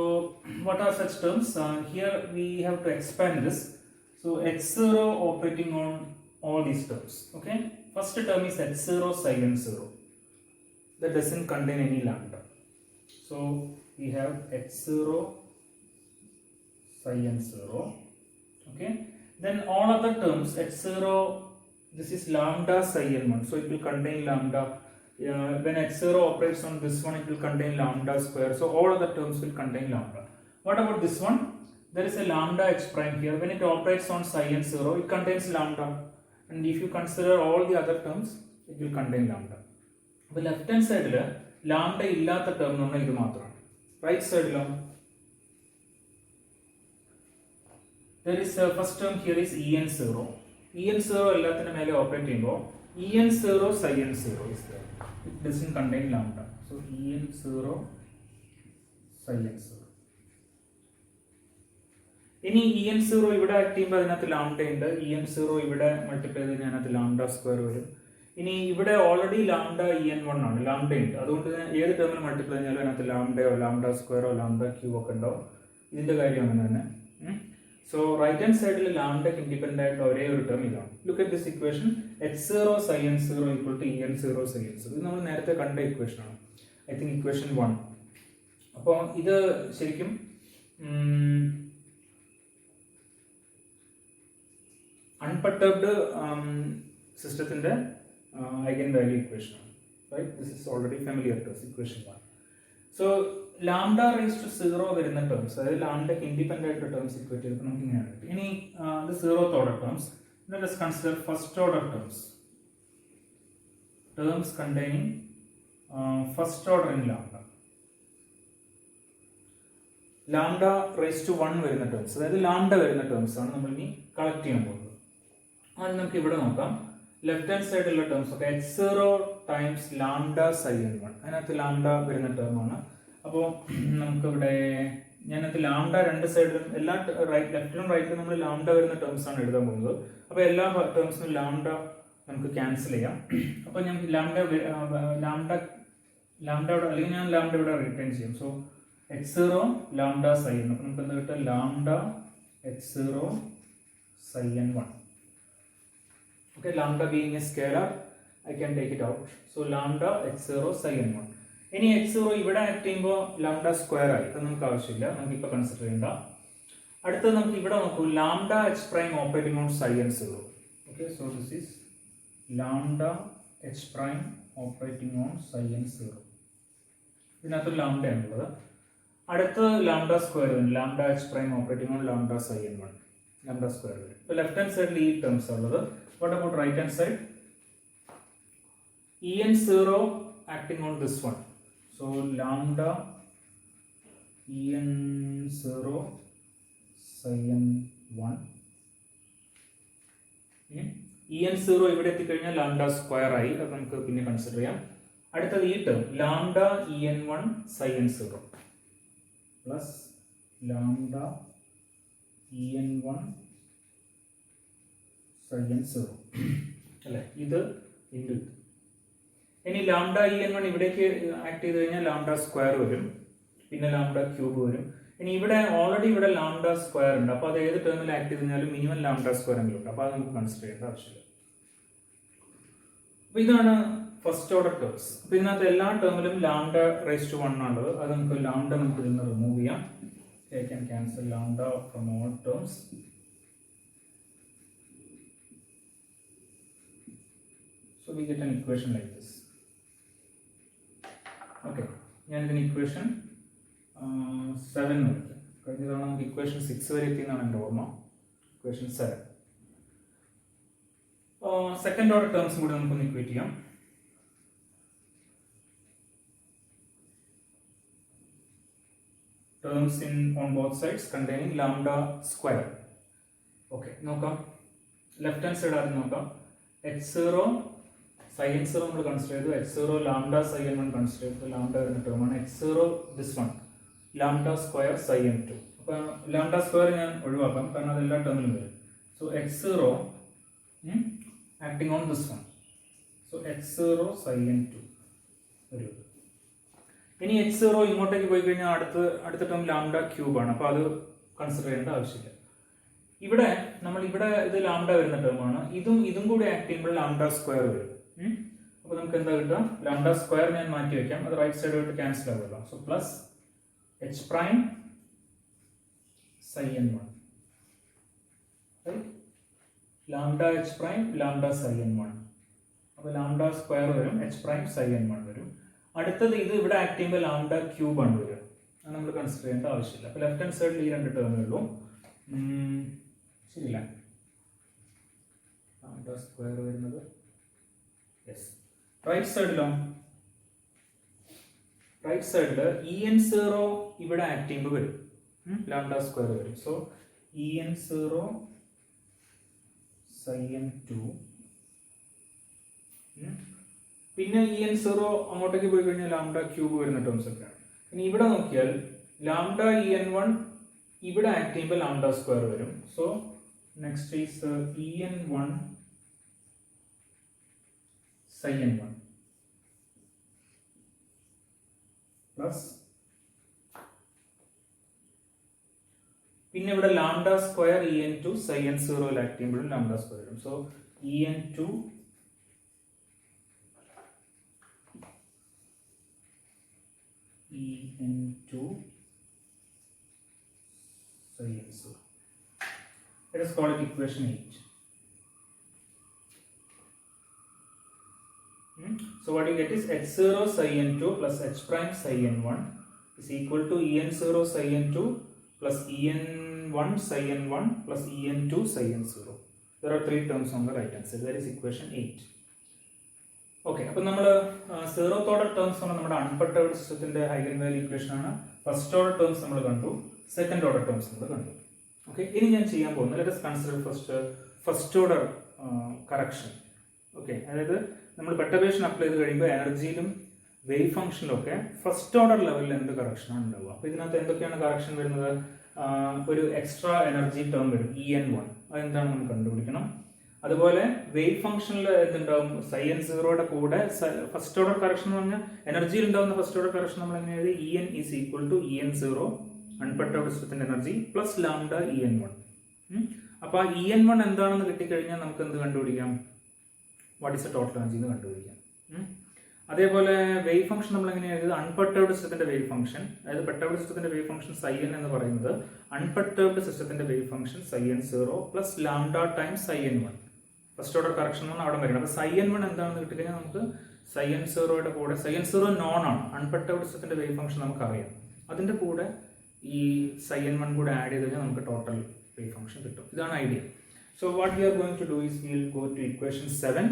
what are such terms? Here we have to expand this. So h0 operating on all these terms. Okay, first term is h0 psi n 0, that doesn't contain any lambda. So we have h0 psi n 0. Okay, then all other terms h0, this is lambda psi n 1, so it will contain lambda. When h0 operates on this one, it will contain lambda square. So all other terms will contain lambda. What about this one? There is a lambda h prime here. When it operates on psi n 0, it contains lambda. And if you consider all the other terms, it will contain lambda. The left hand side lambda illatha term nonna idu maatrana. Right side there is first term here is En 0. En 0 ellathine mele operate cheyumbo En 0 psi n 0 is there. It doesn't contain lambda. So En 0 psi n 0. ഇനി En 0 ഇവിടെ ആക്ട് ചെയ്യുമ്പോൾ അതിനകത്ത് ലാംഡ ഉണ്ട്. En 0 ഇവിടെ മൾട്ടിപ്ലൈ ചെയ്ത് അതിനകത്ത് ലാംഡ സ്ക്വയർ വരും. ഇനി ഇവിടെ ഓൾറെഡി ലാംഡ En 1 ആണ്, ലാംഡ ഉണ്ട്. അതുകൊണ്ട് ഏത് ടേമിൽ മൾട്ടിപ്ലൈ ചെയ്താലും അതിനകത്ത് ലാംഡയോ ലാംഡ സ്ക്വയറോ ലാംഡ ക്യൂബ് ഒക്കെ ഉണ്ടാവും. ഇതിന്റെ കാര്യം അങ്ങനെ തന്നെ. സോ റൈറ്റ് ഹാൻഡ് സൈഡിൽ ലാംഡയ്ക്ക് ഇൻഡിപെൻഡന്റ് ആയിട്ട് ഒരേ ഒരു ടേം ഇതാണ്. Look at this equation, h0 psi n 0 equal to En 0 psi n 0. ഇത് നമ്മൾ നേരത്തെ കണ്ട ഇക്വേഷൻ ആണ്, ഐ തിങ്ക് ഇക്വേഷൻ 1. അപ്പോൾ ഇത് ശരിക്കും unperturbed സിസ്റ്റത്തിന്റെ ഐഗൻ വാല്യൂ ഇക്വേഷൻ ആണ്. Right, this is already familiar to us, equation 1. So lambda raise to 0 വരുന്ന ടേംസ്, അതായത് ലാംഡയ്ക്ക് ഇൻഡിപെൻഡന്റ് ആയിട്ട് ടേംസ് ഇക്വേറ്റ് ചെയ്തപ്പോൾ നമുക്ക് ഇങ്ങനെയാണ് കിട്ടും. ഇനി ഇത് zeroth order terms. Let us consider first order terms. Terms containing first order in lambda. Lambda raised to 1 വരുന്ന ടേംസ്, അതായത് ലാംഡ വരുന്ന ടേംസ് ആണ് നമ്മൾ ഇനി കളക്ട് ചെയ്യാൻ പോകുന്നത്. അത് നമുക്ക് ഇവിടെ നോക്കാം. ലെഫ്റ്റ് ഹാൻഡ് സൈഡിലുള്ള ടേംസ് ഒക്കെ h0 times lambda psi n 1, അതിനകത്ത് ലാംഡ വരുന്ന ടേം ആണ്. അപ്പോൾ നമുക്കിവിടെ ഞാനത് ലാംഡ രണ്ട് സൈഡിലും എല്ലാ ലെഫ്റ്റിലും റൈറ്റിലും നമ്മൾ ലാംഡ വരുന്ന ടേംസ് ആണ് എഴുതാൻ പോകുന്നത്. അപ്പോൾ എല്ലാ ടേംസിനും ലാംഡ നമുക്ക് ക്യാൻസൽ ചെയ്യാം. അപ്പോൾ ഞാൻ ലാംഡ അല്ലെങ്കിൽ ഞാൻ ലാംഡ ഇവിടെ റിട്ടേൺ ചെയ്യും. So x0 lambda sine. അപ്പോൾ നമുക്ക് എന്താ കിട്ടുക? Lambda x0 sin1. Okay, lambda being a scalar, I can take it out. So lambda x0 sin1. ഇനി x0 ഇവിടെ ആക്ട് ചെയ്യുമ്പോൾ ലാംഡ സ്ക്വയർ ആയി, അത് നമുക്ക് ആവശ്യമില്ല, നമുക്ക് ഇപ്പോൾ കൺസിഡർ ചെയ്യണ്ട. അടുത്തത് നമുക്ക് ഇവിടെ നോക്കൂ, lambda H prime operating on psi n 0. Okay, so this is lambda H prime operating on psi n 0. ഇതിനകത്ത് ലാംഡ ആണുള്ളത്. അടുത്ത് ലാംഡ സ്ക്വയർ വരും, lambda H prime operating on lambda psi n 1. Lambda square വരും. ഇപ്പോൾ ലെഫ്റ്റ് ഹാൻഡ് സൈഡിൽ ഈ ടേംസ് ഉള്ളത്. What about right hand side? En0 acting on this one. So lambda En0 sin1. En0 ഇവിടെ എത്തിക്കഴിഞ്ഞാൽ ലാംഡ സ്ക്വയർ ആയി, അത് നമുക്ക് പിന്നെ കൺസിഡർ ചെയ്യാം. അടുത്തത് ഈ term lambda En1 sin0 plus lambda En1 sin0 അല്ലേ, ഇത് ഇൻറ്റു ഇത്. ഇനി ലാംഡ En1 ഇവിടേക്ക് ആക്ട് ചെയ്ത് കഴിഞ്ഞാൽ ലാംഡ സ്ക്വയർ വരും, പിന്നെ ലാംഡ ക്യൂബ് വരും. ഇനി ഇവിടെ ഓൾറെഡി ഇവിടെ ലാംഡ സ്ക്വയർ ഉണ്ട്, അപ്പോൾ അത് ഏത് ടേമിൽ ആക്ട് ചെയ്ത് കഴിഞ്ഞാലും മിനിമം ലാംഡ സ്ക്വയർ എങ്കിലും ഉണ്ട്, അപ്പോൾ അത് നമുക്ക് കൺസിഡർ ചെയ്യേണ്ട ആവശ്യമില്ല. അപ്പോൾ ഇതാണ് ഫസ്റ്റ് ഓർഡർ ടേംസ്. അപ്പോൾ ഇതിനകത്ത് എല്ലാ ടേമിലും ലാംഡ റേസ് ടു 1 ആണുള്ളത്. അത് നമുക്ക് ലാംഡ നമുക്ക് ഇതിൽ നിന്ന് റിമൂവ് ചെയ്യാം. I can cancel lambda from all terms. So we get an equation like this. Okay, ഞാൻ ഇതിന് ഇക്വേഷൻ 7 നോക്കാം. കഴിഞ്ഞ തവണ നമുക്ക് ഇക്വേഷൻ 6 വരെ എത്തിയെന്നാണ് എൻ്റെ ഓർമ്മ. ഇക്വേഷൻ 7. സെക്കൻഡ് ഓർഡർ ടേംസും കൂടി നമുക്കൊന്ന് ഇക്വേറ്റ് ചെയ്യാം. Terms on both sides containing lambda square. Okay, നോക്കാം. ലെഫ്റ്റ് ഹാൻഡ് സൈഡ് ആദ്യം നോക്കാം. x0 sin0 നമ്മൾ കൺസിഡർ ചെയ്തു, x0 ലാംഡ sin1 കൺസിഡർ ചെയ്തു, ലാംഡ വരുന്ന ടേമാണ്. x0 this one lambda square sin2. അപ്പോൾ ലാംഡ സ്ക്വയർ ഞാൻ ഒഴിവാക്കാം, കാരണം അത് എല്ലാ ടേമിലും വരും. So x0 acting on this one, so x0 sin2 ഒരു. ഇനി x0 ഇങ്ങോട്ടേക്ക് പോയി കഴിഞ്ഞാൽ അടുത്ത ടേം ലാംഡ ക്യൂബ് ആണ്, അപ്പോൾ അത് കൺസിഡർ ചെയ്യേണ്ട ആവശ്യമില്ല. ഇവിടെ ഇത് ലാംഡ വരുന്ന ടേമാണ്, ഇതും കൂടി ആക്ട് ചെയ്യുമ്പോൾ ലാംഡ സ്ക്വയർ വരും. അപ്പോൾ നമുക്ക് എന്താ കിട്ടുക? ലാംഡ സ്ക്വയർ ഞാൻ മാറ്റി വയ്ക്കാം, അത് റൈറ്റ് സൈഡോട്ട് ക്യാൻസൽ ആവുമല്ലോ. So plus H prime sin1, lambda H prime lambda sin1. അപ്പോൾ ലാംഡ സ്ക്വയർ വരും, എച്ച് പ്രൈം sin1 വരും. അടുത്തത് ഇത് ഇവിടെ ആക്ട് ചെയ്യുമ്പോൾ ലാംഡ ക്യൂബ് ആണ് വരിക, അത് നമ്മൾ കൺസിഡർ ചെയ്യേണ്ട ആവശ്യമില്ല. അപ്പോൾ ലെഫ്റ്റ് ഹാൻഡ് സൈഡിൽ ഈ രണ്ട് ടേമേ ഉള്ളൂ. ശരിയില്ല, ലാംഡ സ്ക്വയർ വരുന്നത്. യെസ്, റൈറ്റ് സൈഡിലോ? റൈറ്റ് സൈഡിൽ En0 ഇവിടെ ആക്ട് ചെയ്യുമ്പോൾ വരും, ലാംഡ സ്ക്വയർ വരും. So En0 sin2. പിന്നെ En0 അങ്ങോട്ടേക്ക് പോയി കഴിഞ്ഞാൽ ലാംഡ ക്യൂബ് വരുന്ന ടേംസ് ഒക്കെയാണ്. ഇനി ഇവിടെ നോക്കിയാൽ ലാംഡ En1 ഇവിടെ ആക്ട് ചെയ്യുമ്പോൾ ലാംഡ സ്ക്വയർ വരും. So next is En1 sin1 plus പിന്നെ ഇവിടെ lambda square En2 sin0 act ചെയ്യുമ്പോഴും ലാംഡ സ്ക്വയർ വരും. So En2 sin0. Let us call it equation 8. So what you get is x0 sin2 plus h prime sin1 is equal to En0 sin2 plus En1 sin1 plus En2 sin0. There are three terms on the right hand side. That is equation 8. Okay, അപ്പം നമ്മൾ സീറോത്ത് ഓർഡർ ടേംസ് ആണ് നമ്മുടെ അൺപർട്ടേർഡ് സിസ്റ്റത്തിന്റെ ഹൈഗൻ വാല്യൂ ഇക്വേഷൻ ആണ്. ഫസ്റ്റ് ഓർഡർ ടേംസ് നമ്മൾ കണ്ടു, സെക്കൻഡ് ഓർഡർ ടേംസ് നമ്മൾ കണ്ടു. ഓക്കെ, ഇനി ഞാൻ ചെയ്യാൻ പോകുന്നത് let us consider first order correction. Okay, അതായത് നമ്മൾ പെർട്ടർബേഷൻ അപ്ലൈ ചെയ്ത് കഴിയുമ്പോൾ എനർജിയിലും വേവ് ഫംഗ്ഷനിലൊക്കെ ഫസ്റ്റ് ഓർഡർ ലെവലിൽ എന്ത് കറക്ഷനാണ് ഉണ്ടാവുക. അപ്പോൾ ഇതിനകത്ത് എന്തൊക്കെയാണ് കറക്ഷൻ വരുന്നത്? ഒരു എക്സ്ട്രാ എനർജി ടേം വരും EN1, അതെന്താണ് നമുക്ക് കണ്ടുപിടിക്കണം. അതുപോലെ വേവ് ഫംഗ്ഷനിൽ എന്തുണ്ടാവും? സൈൻ സീറോയുടെ കൂടെ ഫസ്റ്റ് ഓർഡർ കറക്ഷൻ എന്ന് പറഞ്ഞാൽ എനർജിയിൽ ഉണ്ടാവുന്ന ഫസ്റ്റ് ഓർഡർ കറക്ഷൻ നമ്മൾ എങ്ങനെ എഴുതി? EN is equal to EN0 unperturbed സിസ്റ്റത്തിന്റെ എനർജി പ്ലസ് ലാംഡ EN1. അപ്പോൾ ആ EN1 എന്താണെന്ന് കിട്ടിക്കഴിഞ്ഞാൽ നമുക്ക് എന്ത് കണ്ടുപിടിക്കാം? What is the total energy എന്ന് കണ്ടുപിടിക്കാം. അതേപോലെ വേവ് ഫംഗ്ഷൻ നമ്മൾ എങ്ങനെയാണ് എഴുതുന്നത്? അൺപെർട്ടർബ്ഡ് സിസ്റ്റത്തിന്റെ വേവ് ഫംഗ്ഷൻ, അതായത് പെർട്ടർബ്ഡ് സിസ്റ്റത്തിന്റെ വേവ് ഫംഗ്ഷൻ സൈൻ എന്ന് പറയുന്നത് അൺപെർട്ടർബ്ഡ് സിസ്റ്റത്തിന്റെ wave function Sin0 plus lambda times Sin1. First order correction ആണ് അവിടെ വരുന്നത്. അപ്പോൾ Sin1 എന്താണെന്ന് കിട്ടിക്കഴിഞ്ഞാൽ നമുക്ക് Sin0യുടെ കൂടെ, Sin0 നോൺ ആണ്, അൺപെർട്ടർബ്ഡ് സിസ്റ്റത്തിന്റെ വേവ് ഫംഗ്ഷൻ നമുക്കറിയാം, അതിന്റെ കൂടെ ഈ Sin1 കൂടെ ആഡ് ചെയ്ത് കഴിഞ്ഞാൽ നമുക്ക് ടോട്ടൽ വേവ് ഫംഗ്ഷൻ കിട്ടും. ഇതാണ് idea. So what we are going to do is we will go to equation 7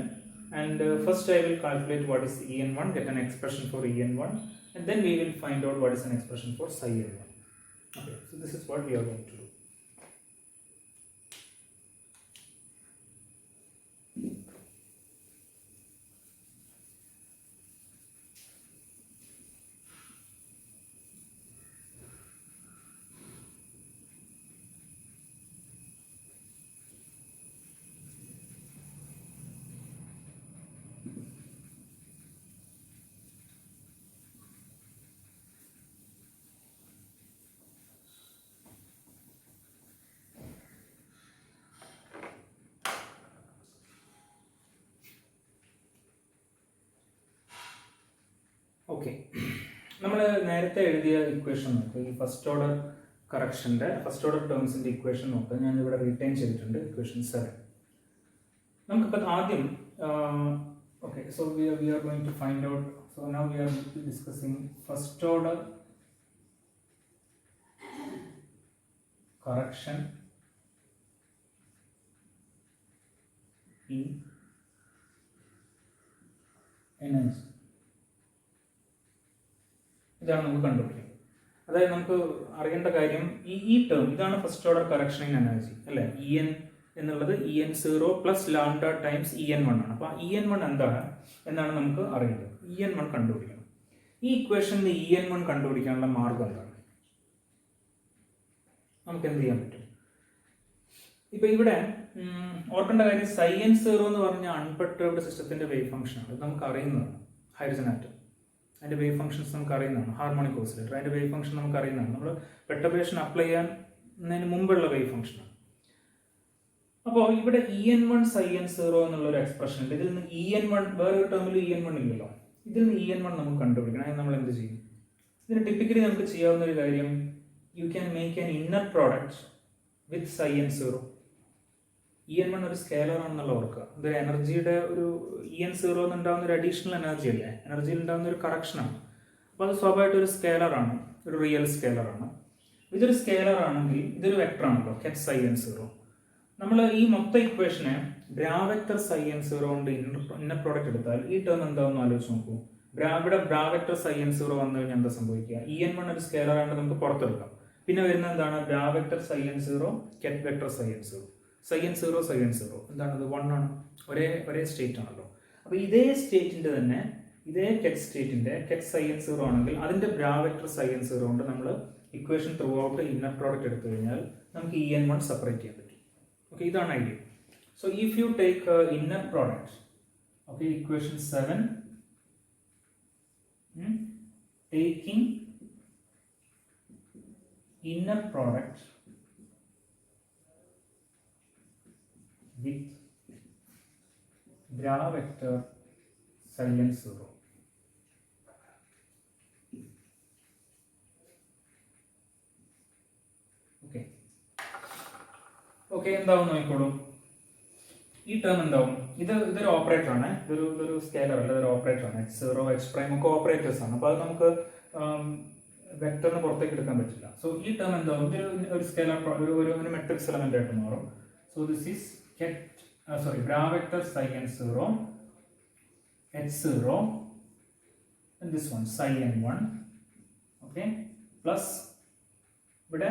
and first I will calculate what is EN1, get an expression for EN1, and then we will find out what is an expression for Sin1. Okay, so this is what we are going to do. Okay, നമ്മൾ നേരത്തെ എഴുതിയ ഇക്വേഷൻ നോക്കുക. ഈ ഫസ്റ്റ് ഓർഡർ കറക്ഷൻ്റെ ഫസ്റ്റ് ഓർഡർ ടേംസിൻ്റെ ഇക്വേഷൻ നോക്കുക. ഞാൻ ഇവിടെ റീറ്റൈൻ ചെയ്തിട്ടുണ്ട് ഇക്വേഷൻ 7. നമുക്കിപ്പോൾ ആദ്യം okay, so we are going to find out. So now we are discussing first order correction in energy. ഇതാണ് നമുക്ക് കണ്ടുപിടിക്കുന്നത്. അതായത് നമുക്ക് അറിയേണ്ട കാര്യം ഈ ടേം ഇതാണ് first order correction in energy അല്ലേ. EN എന്നുള്ളത് EN0 plus lambda times EN1 ആണ്. അപ്പോൾ EN1 എന്താണ് എന്നാണ് നമുക്ക് അറിയേണ്ടത്. EN1 കണ്ടുപിടിക്കണം. ഈ ഇക്വേഷനിൽ EN1 കണ്ടുപിടിക്കാനുള്ള മാർഗം എന്താണ്? നമുക്ക് എന്ത് ചെയ്യാൻ പറ്റും? ഇപ്പൊ ഇവിടെ ഓർക്കേണ്ട കാര്യം Sin0 എന്ന് പറഞ്ഞ അൺപെർട്ടർബ്ഡ് സിസ്റ്റത്തിന്റെ വേവ് ഫംഗ്ഷൻ ആണ്. ഇത് നമുക്ക് അറിയുന്നതാണ്. ഹൈഡ്രജൻ ആറ്റം അതിൻ്റെ വേവ് ഫംഗ്ഷൻസ് നമുക്ക് അറിയുന്നതാണ്. ഹാർമോണിക് ഓസിലേറ്റർ അതിൻ്റെ വേവ് ഫംഗ്ഷൻ നമുക്ക് അറിയുന്നതാണ്. നമ്മൾ പെർട്ടർബേഷൻ അപ്ലൈ ചെയ്യുന്നതിന് മുമ്പുള്ള വേവ് ഫംഗ്ഷനാണ്. അപ്പോൾ ഇവിടെ EN1 Sin0 എന്നുള്ളൊരു എക്സ്പ്രഷൻ ഉണ്ട്. ഇതിൽ നിന്ന് EN1 വേറൊരു ടേമിൽ EN1 ഇല്ലല്ലോ. ഇതിൽ നിന്ന് EN1 നമുക്ക് കണ്ടുപിടിക്കണം. അതിന് നമ്മൾ എന്ത് ചെയ്യും? ഇതിന് ടിപ്പിക്കലി നമുക്ക് ചെയ്യാവുന്ന ഒരു കാര്യം, you can make an inner product with Sin0. EN1 ഒരു സ്കേലർ ആണെന്നുള്ള ഓർക്കുക. ഇതൊരു എനർജിയുടെ ഒരു EN0 എന്നുണ്ടാകുന്ന ഒരു അഡീഷണൽ എനർജി അല്ലേ, എനർജിയിൽ ഉണ്ടാകുന്ന ഒരു കറക്ഷനാണ്. അപ്പോൾ അത് സ്വാഭാവികമായിട്ട് ഒരു സ്കേലറാണ്, ഒരു റിയൽ സ്കേലറാണ്. ഇതൊരു സ്കേലർ ആണെങ്കിൽ ഇതൊരു വെക്ടർ ആണല്ലോ, Sin0. നമ്മൾ ഈ മൊത്തം ഇക്വേഷനെ ബ്രാവെക്ടർ Sin0 കൊണ്ട് ഇന്നർ പ്രോഡക്റ്റ് എടുത്താൽ ഈ ടേം എന്താണെന്ന് ആലോചിച്ച് നോക്കൂ. ഇവിടെ ബ്രാവെക്ടർ Sin0 വന്നു കഴിഞ്ഞാൽ എന്താ സംഭവിക്കുക? EN1 ഒരു സ്കേലർ ആയിട്ട് നമുക്ക് പുറത്തെടുക്കാം. പിന്നെ വരുന്ന എന്താണ്? Bra vector Sin0 കെറ്റ് vector Sin0. Sin0 എന്താണത്? 1 ആണ്. ഒരേ സ്റ്റേറ്റ് ആണല്ലോ. അപ്പോൾ ഇതേ സ്റ്റേറ്റിന്റെ തന്നെ ഇതേ കെറ്റ് സ്റ്റേറ്റിന്റെ കെറ്റ് Sin0 ആണെങ്കിൽ അതിന്റെ ബ്രാവെക്ടർ Sin0 കൊണ്ട് നമ്മൾ equation through out inner product എടുത്തു കഴിഞ്ഞാൽ നമുക്ക് EN1 സെപ്പറേറ്റ് ചെയ്യാൻ പറ്റും. ഓക്കെ, ഇതാണ് idea. So if you take inner product, okay, equation 7, taking inner product with bra vector Sin0. Okay, എന്താവും നോക്കിക്കോളൂ. ഈ ടേം എന്താവും? ഇതൊരു ഓപ്പറേറ്റർ ആണ്. ഇതൊരു സ്കേലർ അല്ല, ഇതൊരു ഓപ്പറേറ്റർ ആണ്. H0 H' ഒക്കെ ഓപ്പറേറ്റേഴ്സ് ആണ്. അപ്പോൾ അത് നമുക്ക് വെക്ടറിന് പുറത്തേക്ക് എടുക്കാൻ പറ്റില്ല. സോ ഈ ടേം എന്താവും? ഒരു സ്കേലർ ഒരു മെട്രിക്സ് എലമെന്റ് ആയിട്ട് മാറും. So this is bra vector Sin0 H0 and this one Sin1. Okay, plus ഇവിടെ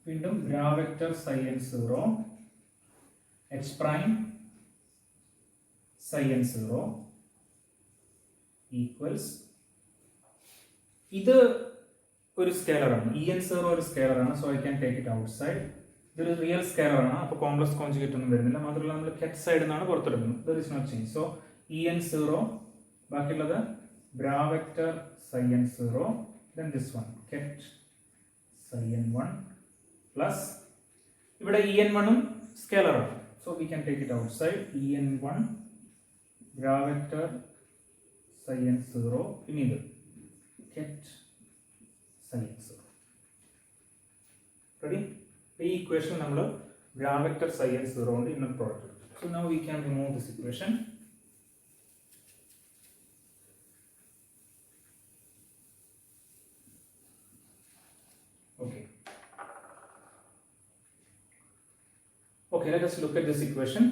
വീണ്ടും ബ്രാ vector Sin0 H' Sin0 equals ഇത് ഒരു സ്കെയിലറാണ്, en0 ഒരു സ്കെയിലറാണ്. So I can take it outside. ഇതൊരു റിയൽ സ്കെയിലറാണ്, അപ്പോൾ കോംപ്ലക്സ് കോൺജുഗേറ്റ് ഒന്നും വരുന്നില്ല. മാത്രമല്ല നമ്മൾ കെറ്റ് സൈഡിൽ നിന്നാണ് പുറത്തെടുക്കുന്നത്. There is no change. So en0, ബാക്കിയുള്ളത് bra vector psi n0, then this one ket psi n1 plus ഇവിടെ en1 ഉം സ്കെയിലറാണ്. So we can take it outside. en1 bra vector psi n0, പിന്നെ ഇത് ket psi n0. റെഡി? ഈ ഇക്വേഷൻ നമ്മൾ ബ്രാ വെക്റ്റർ psi n0 കൊണ്ട് ഇന്നർ പ്രോഡക്റ്റ് എടുത്തു. So now we can remove this equation. Okay, let us look at this equation.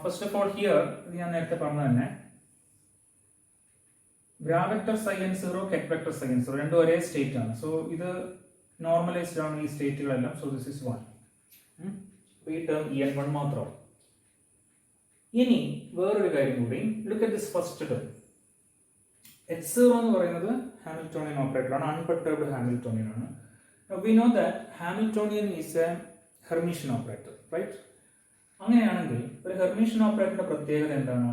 First of all, here ഞാൻ നേരത്തെ പറഞ്ഞ തന്നെ bra vector psi n0, ket vector psi n0 രണ്ടും ഒരേ സ്റ്റേറ്റ് ആണ്. സോ ഇത് നോർമലൈസ്ഡ് ആണ് ഈ സ്റ്റേറ്റുകളെല്ലാം. So this is 1. ഈ ടേം en1 മാത്രമാണ്. ഇനി വേറൊരു കാര്യം കൂടി, look at this first term. h0 എന്ന് പറയുന്നത് ഹാമിൽട്ടോണിയൻ ഓപ്പറേറ്റർ ആണ്, അൺപെർട്ടർബ്ഡ് ഹാമിൽട്ടോണിയൻ ആണ്. We know that Hamiltonian is a Hermitian operator, right? അങ്ങനെയാണെങ്കിൽ ഒരു ഹെർമീഷ്യൻ ഓപ്പറേറ്ററിന്റെ പ്രത്യേകത എന്താണ്?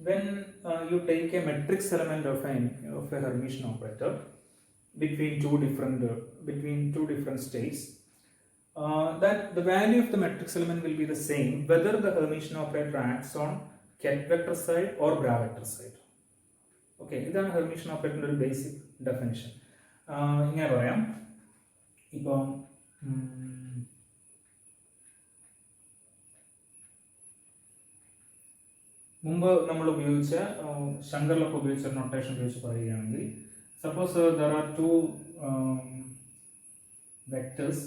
When you take a matrix element of a Hermitian operator between two different states, that the value of the matrix element will be the same whether the Hermitian operator acts on ket vector side or bra vector side. Okay, ഇതാണ് ഹെർമീഷ്യൻ ഓപ്പറേറ്ററിന്റെ ഒരു ബേസിക് ഡെഫിനിഷൻ. ഇങ്ങനെ പറയാം, ഇപ്പം മുമ്പ് നമ്മൾ ഉപയോഗിച്ച ശങ്കറിലൊക്കെ ഉപയോഗിച്ച നൊട്ടേഷൻ ഉപയോഗിച്ച് പറയുകയാണെങ്കിൽ, suppose there are to vectors,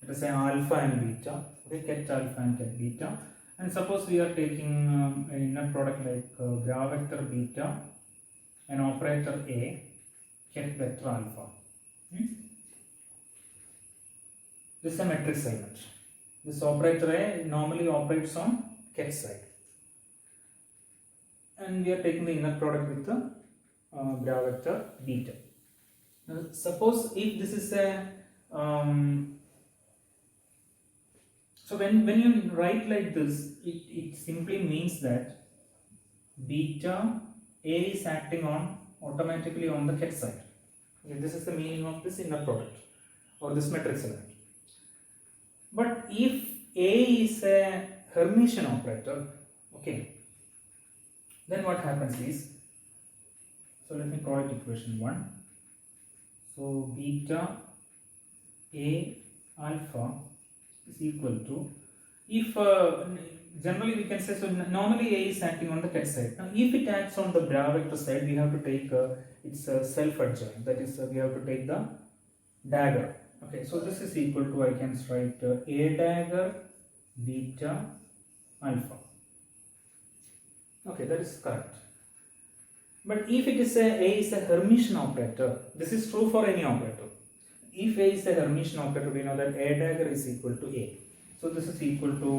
let us say alpha and beta, okay, ket alpha and ket beta, and suppose we are taking an inner product like bra vector beta and operator A, ket vector alpha. This is a matrix element. This operator A normally operates on ket side, and we are taking the inner product with the bra vector beta. Now, suppose if this is a so when you write like this, it simply means that beta A is acting on automatically on the ket side. Okay, this is the meaning of this inner product or this matrix element. But if A is a Hermitian operator, okay, then what happens is, so let me call it equation 1. So beta A alpha is equal to, if generally we can say, so normally A is acting on the ket side. Now if it acts on the bra vector side, we have to take its self-adjoint, that is we have to take the dagger. Okay, so this is equal to, I can write A dagger beta alpha. Okay, that is correct. But if it is A is a Hermitian operator, this is true for any operator. If A is a Hermitian operator, we know that A dagger is equal to A. So this is equal to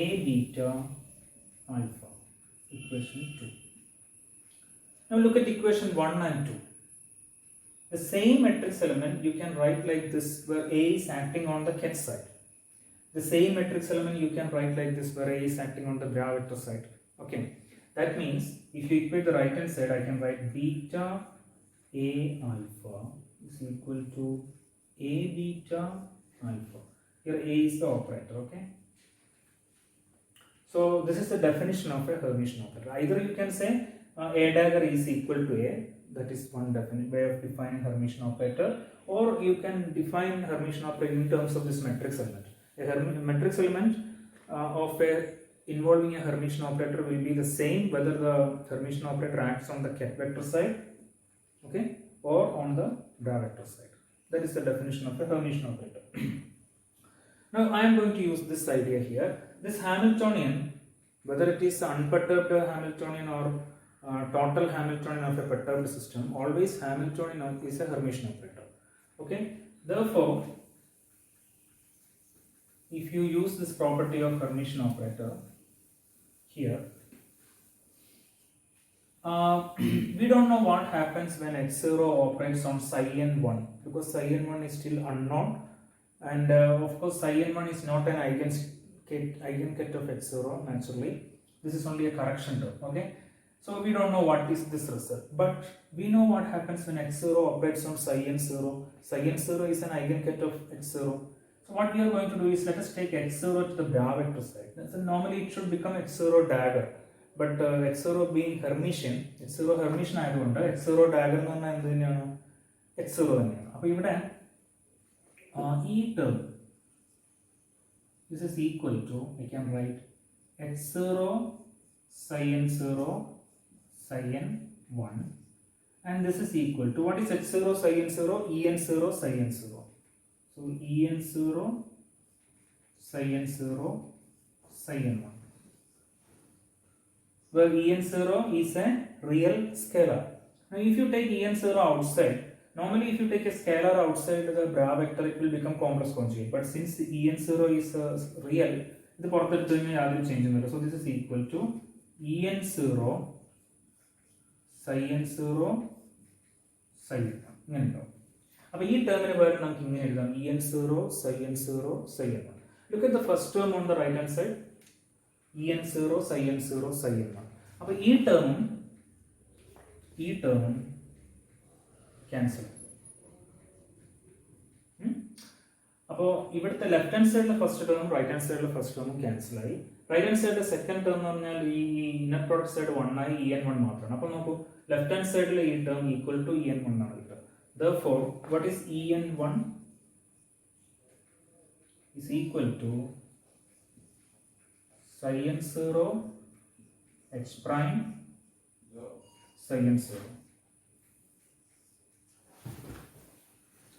A beta alpha, equation 2. Now look at equation 1 and 2. The same matrix element you can write like this, where A is acting on the ket side. The same matrix element you can write like this, where A is acting on the bra vector side. Okay, that means if you equate the right hand side, I can write beta A alpha is equal to A beta alpha. Here A is the operator. Okay, so this is the definition of a Hermitian operator. Either you can say A dagger is equal to A, that is one definite way of defining Hermitian operator, or you can define Hermitian operator in terms of this matrix element. A matrix element of a involving a Hermitian operator will be the same whether the Hermitian operator acts on the ket vector side, okay, or on the bra vector side. That is the definition of a Hermitian operator. Now I am going to use this idea here. This Hamiltonian, whether it is unperturbed Hamiltonian or total Hamiltonian of a perturbed system, always Hamiltonian is a Hermitian operator. Okay, therefore if you use this property of Hermitian operator here, We don't know what happens when x0 operates on psi n1 because psi n1 is still unknown, and of course psi n1 is not an eigenket of x0 naturally. This is only a correction term. Okay, so we don't know what is this result, but we know what happens when x0 operates on psi n0. Psi n0 is an eigenket of x0. So what we are going to do is let us take x0 to the bra vector side. So normally it should become x0 dagger. But x0 being Hermitian, x0 Hermitian ആയതുകൊണ്ട് x0 dagger എന്ന് പറഞ്ഞാൽ എന്ത് തന്നെയാണ് x0 തന്നെയാണ്. അപ്പോൾ ഇവിടെ ഈ term this is equal to, I can write x0 psi n0 psi n1, and this is equal to, what is x0 psi n0? en0 psi n0. So en0 psi n0 psi n1. Where en0 is a real scalar. Now if you take en0 outside, normally if you take a scalar outside the bra vector, it will become complex conjugate. But since en0 is real, the change. So this is equal to en0 psi n0 psi n1. Now this term en0 psi n0 psi n1. Look at the first term on the right hand side. en0 psi n0 psi n1. അപ്പോൾ ഈ ടേമും ക്യാൻസൽ. അപ്പോൾ ഇവിടുത്തെ ലെഫ്റ്റ് ഹാൻഡ് സൈഡിലെ ഫസ്റ്റ് ടേമും റൈറ്റ് ഹാൻഡ് സൈഡിലെ ഫസ്റ്റ് ടേമും ക്യാൻസൽ ആയി. റൈറ്റ് ഹാൻഡ് സൈഡിലെ സെക്കൻഡ് ടേം എന്ന് പറഞ്ഞാൽ ഈ ഇന്നർ പ്രോഡക്റ്റ് സൈഡ് 1 ആയി en1 മാത്രമാണ്. അപ്പോൾ നോക്കൂ, ലെഫ്റ്റ് ഹാൻഡ് സൈഡിലെ ഈ ടേം ഈക്വൽ ടു en1 ആണ് കിട്ടുക. Therefore, what is en1 is equal to psi n0 h prime psi n0.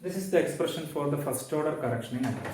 This is the expression for the first order correction in algebra.